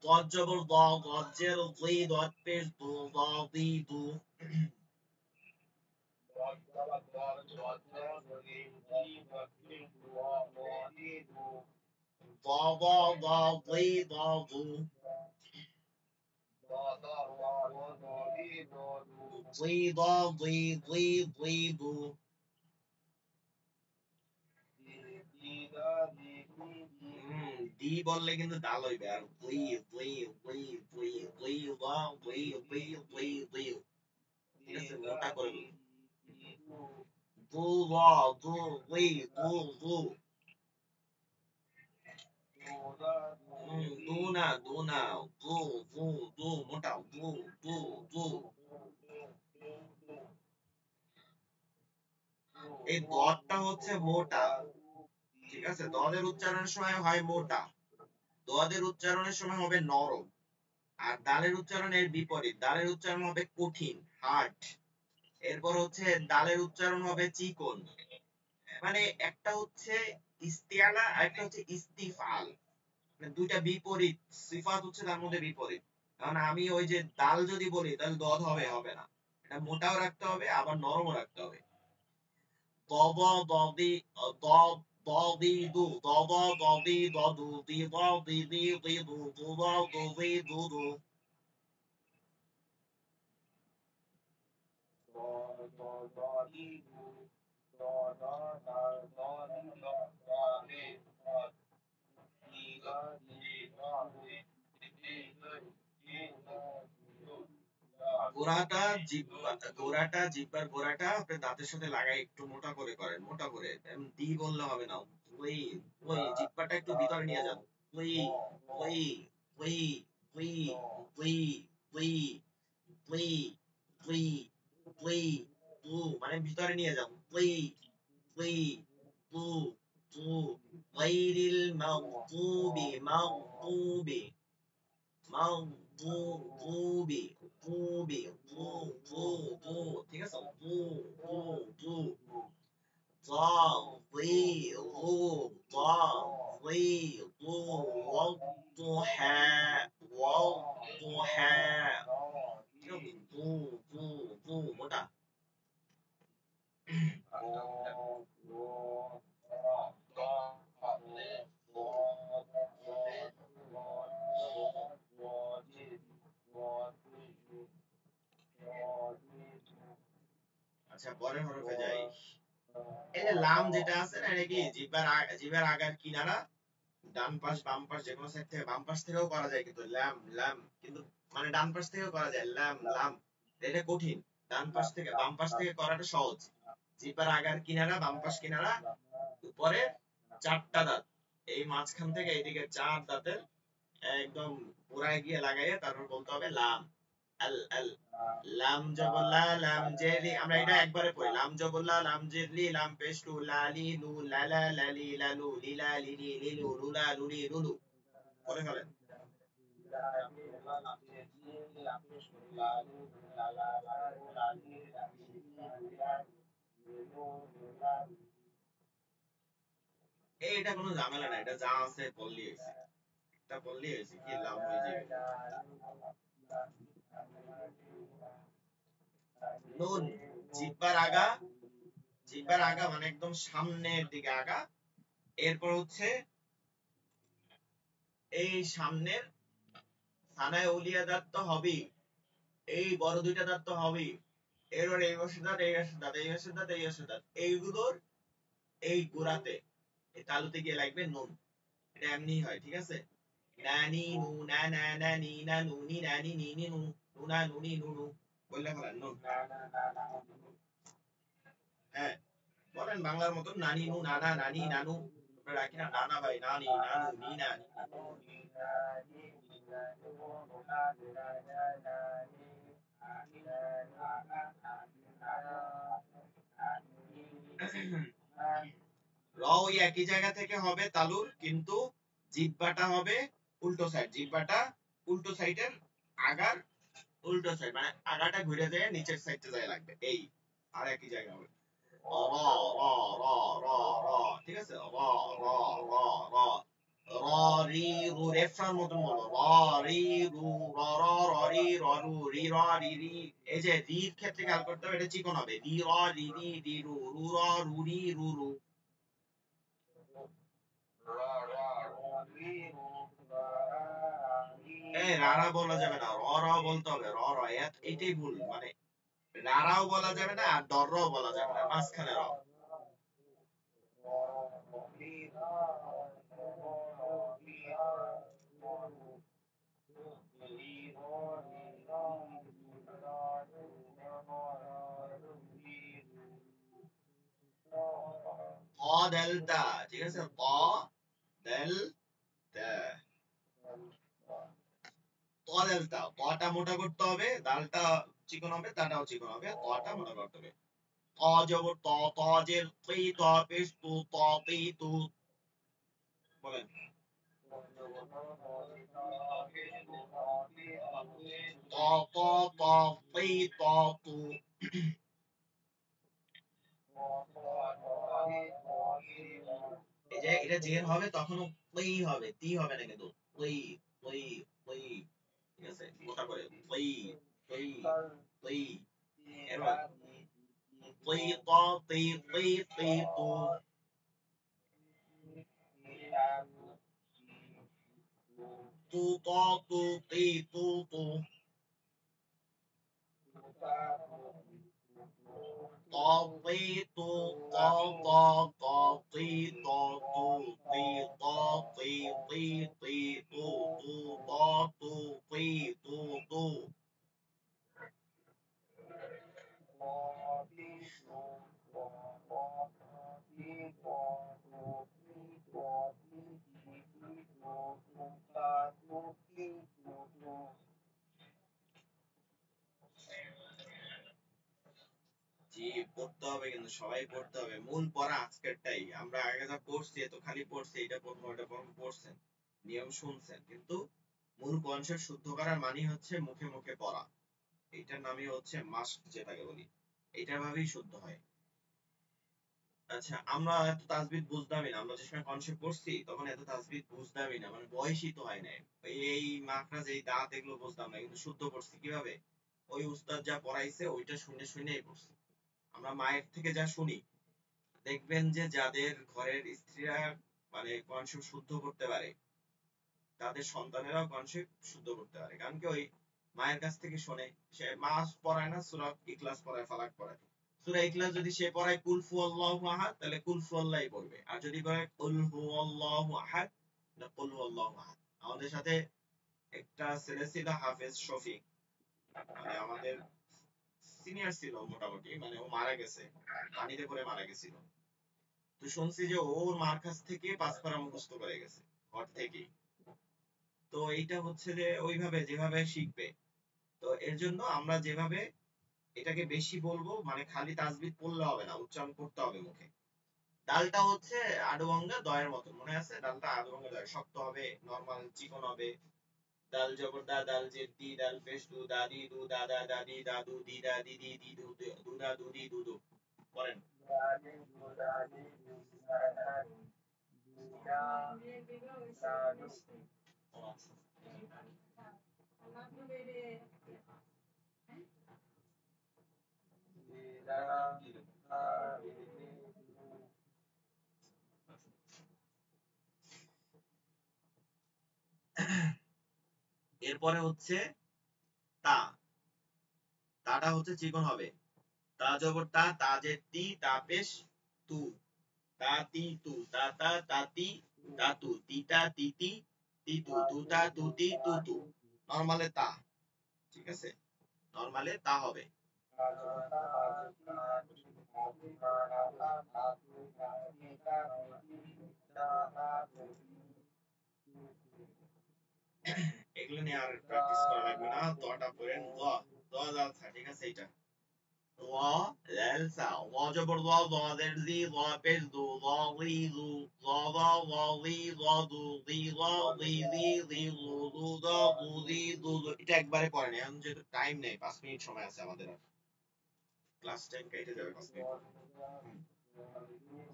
দোয়াত জবর দ, গজ্জের জি, দোয়াত পেশ দু, দ দি দু, দ দ দ জি দ দু, জি দ জি জি জি দু, দি বললে কিন্তু ডাল হইবে, আর জি জি জি জি জি দ জি জি জি জি, ঠিক আছে, মোটা করে দু দ দু জি দু দু, দু না, দু না, দু, দু, দু, মোটা, দু, দু, দু, এই দটা হচ্ছে মোটা, ঠিক আছে, দদের উচ্চারণের সময় হয় মোটা, দদের উচ্চারণের সময় হবে নরম, আর দালের উচ্চারণের বিপরীত, দালের উচ্চারণ হবে কঠিন, হার্ড, এরপর হচ্ছে দালের উচ্চারণ হবে চিকন, মানে একটা হচ্ছে ইস্তিয়ালা আর একটা হচ্ছে ইস্তিফাল, মানে দুইটা বিপরীত, সিফাত হচ্ছে তার মধ্যে বিপরীত, কারণ আমি ওই যে দাল যদি বলি তাহলে দদ হবে, হবে না, এটা মোটাও রাখতে হবে আবার নরমও রাখতে হবে, দদ দদি দ, দদি দু, দদ দদি দদু, দি দ দি দি দি দু, দু দ দু দি দু দু, গোড়াটা গোড়াটা জিহ্বার গোড়াটা আপনি দাঁতের সাথে লাগাই একটু মোটা করে করেন, মোটা করে। দি বললে হবে না। ওই ওই জিহ্বাটা একটু ভিতরে নিয়ে যান। ওই ওই ওই ওই ওই ওই ওই ওই ওই ও মানে ভিতরে নিয়ে যান। ওই ওই ও ও গায়রিল মাগদুবি মাগদুবি মাগদুবি দুবি দু দু দু ঠিক আছে দু দু দু ضي والضحى والضحى মোটা আচ্ছা পরের হরফে যাই। এই যে লাম যেটা আছে না, এটা কি জিহ্বার আগার কিনারা ডান পাশ বাম পাশ যে কোনো সাইড থেকে, বাম পাশ থেকেও করা যায় কিন্তু লাম লাম, কিন্তু মানে ডান পাশ থেকেও করা যায় লাম লাম, এটা কঠিন। ডান পাশ থেকে বাম পাশ থেকে করাটা সহজ। জিহ্বার আগার কিনারা বাম পাশ কিনারা, উপরে চারটা দাঁত, এই মাঝখান থেকে এইদিকে চার দাঁতের একদম পুরায় গিয়ে লাগাইয়ে তারপর বলতে হবে লাম। আল আল লাম জবল্লা লাম জেরি, আমরা এটা একবারে পড়ি। লাম জবল্লা লাম জেরলি লাম পেশলু লালি লু লালা লালি লালু লিলা লিলি লিলু লুলা লুলি লুলু। পড়ে ফেলেন। এটা কোনো ঝামেলা না, এটা যা আছে বললি হয়েছে, এটা বললি হয়েছে, কি লাম হয়ে যাবে। নুন জিহ্বার আগা, জিহ্বার আগা মানে একদম সামনের দিকে আগা। এরপর হচ্ছে এই সামনের থানায় উলিয়া দাঁত তো হবেই, এই বড় দুইটা দাঁত তো হবেই। এরপর এই পাশের দাঁত, এই পাশের দাঁত, এই পাশের দাঁত, এই পাশের দাঁত, এইগুলোর এই গোড়াতে এই তালুতে গিয়ে লাগবে নুন। এটা এমনি হয়, ঠিক আছে। নানি নু না না নানি না নুনি নানি নি নি নু নুনা নুনি নুনু বললে ফেলেন নুন। হ্যাঁ বলেন বাংলার মতন নানি নু নানা নানি নানু, আমরা রাখি না নানা ভাই নানি নানু নি না র ওই একই জায়গা থেকে হবে তালুর, কিন্তু জিহ্বাটা হবে উল্টো সাইড, জিহ্বাটা উল্টো সাইডের আগার উল্টো সাইড, মানে আগাটা ঘুরে যায় নিচের সাইডে যায় লাগবে, এই আর একই জায়গা হবে। র র র র র ঠিক আছে র র র র র রি রু রেফার মতন বলো র রি রু র র র রি র রু রি র রি রি। এই যে রির ক্ষেত্রে খেয়াল করতে হবে, এটা চিকন হবে রি র রি রি রি রু রু র রু রি রু রু। এই রারা বলা যাবে না, র র বলতে হবে র র, এটাই ভুল, মানে রারাও বলা যাবে না আর দররাও বলা যাবে না, মাঝখানে র। ত দেলতা, ঠিক আছে ত দেল তা, ত দেলতা, তটা মোটা করতে হবে, দালটা চিকন হবে, তাটাও চিকন হবে, তটা মোটা করতে হবে। ত জবর ত, ত জের তি, ত পেশ তু, ত তি তু বলেন। ত ত ত তি ত তু। এই যে এটা জের হবে তখনও তি হবে, তি হবে না কিন্তু তি তি তি, ঠিক আছে মোটা করে তি তি তি। এরপর তি ত তি তি তি তু। তু ত তু তি তু তু। ত তি তু ত ত ত তি ত তু তি ত তি তি তি তু তু ত তু তি তু তু। হবে, কিন্তু সবাই পড়তে হবে। মূল পড়া আজকেরটাই। আমরা আগে যা পড়ছি এত খালি পড়ছি, এটা পড়বো ওটা পড়বো পড়ছেন, নিয়ম শুনছেন, কিন্তু মূল কনসেপ্ট শুদ্ধ করার মানে হচ্ছে মুখে মুখে পড়া। এইটার নামই হচ্ছে মাস্ক, যেটাকে বলি। এইটা ভাবেই শুদ্ধ হয়। আচ্ছা, আমরা এত তাজবিদ বুঝতামই না। আমরা যে সময় কনসেপ্ট পড়ছি তখন এত তাজবিদ বুঝতামই না, মানে বয়সই তো হয় নাই। এই মাখরাজ, এই দাঁত, এগুলো বুঝতাম না, কিন্তু শুদ্ধ পড়ছি কিভাবে? ওই উস্তাদ যা পড়াইছে ওইটা শুনে শুনেই পড়ছি। আমরা মায়ের থেকে যা শুনি, দেখবেন যে যাদের ঘরের স্ত্রীরা মানে কনসেপ্ট শুদ্ধ করতে পারে, তাদের সন্তানেরাও কনসেপ্ট শুদ্ধ করতে পারে। কারণ কি, ওই মায়ের কাছ থেকে শোনে। সে মা পড়ায় না, সূরা ইখলাস পড়ায়, ফালাক পড়ায়। সূরা ইখলাস যদি সে পড়ায় কুল হুয়াল্লাহু আহাদ, তাহলে কুল হুয়াল্লাহই পড়বে। আর যদি পড়ায় কুল হুয়াল্লাহু আহাদ, তাহলে কুল হুয়াল্লাহু আহাদ। আমাদের সাথে একটা ছেলে ছিল হাফেজ শফিক, মানে আমাদের সিনিয়র ছিল মোটামুটি, মানে ও মারা গেছে, পানিতে পড়ে মারা গেছিল। তো শুনছি যে ওর মার কাছ থেকে 5 পারা মুখস্থ করে গেছে, ঘর থেকেই। তো এইটা হচ্ছে যে ওইভাবে যেভাবে শিখবে। তো এর জন্য আমরা যেভাবে এটাকে বেশি বলবো, মানে খালি তাসবিহ পড়লে হবে না, উচ্চারণ করতে হবে মুখে। ডালটা হচ্ছে আড়ুভাঙ্গা দয়ের মতো, মনে আছে? ডালটা আড়ুভাঙ্গা দয়, শক্ত হবে, নরমাল চিকন হবে। দাল জবর দা, দাল জের দি, দাল পেশ দু, দাদি দু, দাদা দাদি, দাদু দিদা দিদি দিদু, দুদা দুদি দুদু। করেন। ও আচ্ছা। এরপরে হচ্ছে তা। তাটা হচ্ছে চিকন হবে। তা জবর তা, তাজের তি, তা পেশ তু, তা তি তু, তা তা তাতি, তাতু, তিতা তিতি, তিতু, তুতা তুতি, তুতু। নরমালে তা, ঠিক আছে? নরমালে তা হবে। এগুলো নিয়ে আর প্র্যাকটিস করা লাগবে না। দটা পড়েন। দ, দ জালসা, ঠিক আছে? এইটা ল জালসা, ল জবর ল, জের জি, ল পেশ দু, ল লি লু, ল ল, ল লি ল দু, লি ল লি লি লি লু, লু দ লু লি লু লু। এটা একবারে পড়েন, এখন যেহেতু টাইম নেই, 5 মিনিট সময় আছে আমাদের। আর ক্লাস টাইম কেটে যাবে 5 মিনিট।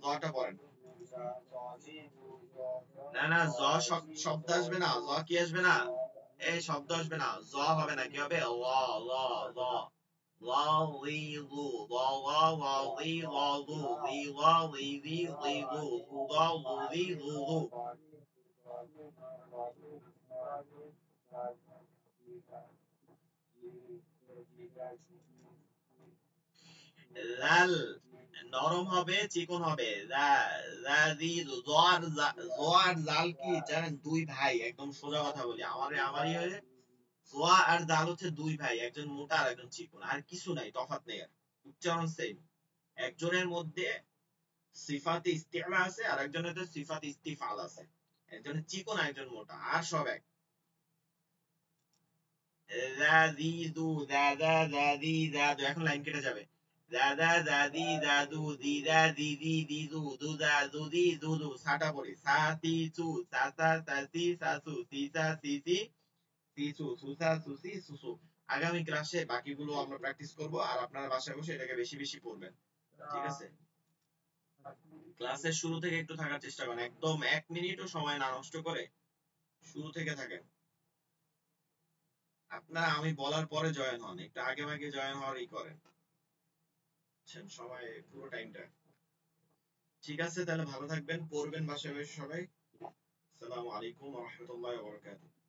জটা পড়েন। না না, জ শব্দ আসবে না। জ কি আসবে না? এই শব্দ আসবে না, জ হবে না, কি হবে? ল, ল, ল, ল লি লু, ল ল ল লি ল লু, লি ল লি লি লি লু, লু ল লু লি লু লু। লাল নরম হবে, চিকন হবে। জ আর জাল কি জানেন? দুই ভাই। একদম সোজা কথা বলি, আমারই হয়ে জোয়া আর জাল হচ্ছে দুই ভাই, একজন মোটা আর একজন চিকন, আর কিছু নাই, তফাৎ নেই। আর উচ্চারণ সেম। একজনের মধ্যে সিফাতে ইস্তিআলা আছে, আর একজনের মধ্যে সিফাতে ইস্তিফাল আছে। একজনের চিকন, একজন মোটা, আর সব এক। দাদিদু, দাদা দাদি দাদু। এখন লাইন কেটে যাবে। দাদা দাদি দাদু, দিদা দিদি দিদু, দুদা দুদি দুদু। সাটা পড়ি। সা তি চু, সাসা সাসি সাসু, সিসা সিসি সিসু, সুসা সুসি সুসু। আগামী ক্লাসে বাকিগুলো আমরা প্র্যাকটিস করব, আর আপনারা বাসায় বসে এটাকে বেশি বেশি পড়বেন, ঠিক আছে? ক্লাসের শুরু থেকে একটু থাকার চেষ্টা করেন, একদম 1 মিনিটও সময় না নষ্ট করে শুরু থেকে থাকেন। আপনারা আমি বলার পরে জয়েন হন, একটু আগে ভাগে জয়েন হওয়ারই করেন, বুঝছেন? সময় পুরো টাইমটা। ঠিক আছে, তাহলে ভালো থাকবেন, পড়বেন বাসায় বসে সবাই। আসসালামু আলাইকুম ওয়া রাহমাতুল্লাহি ওয়া বারাকাতুহু।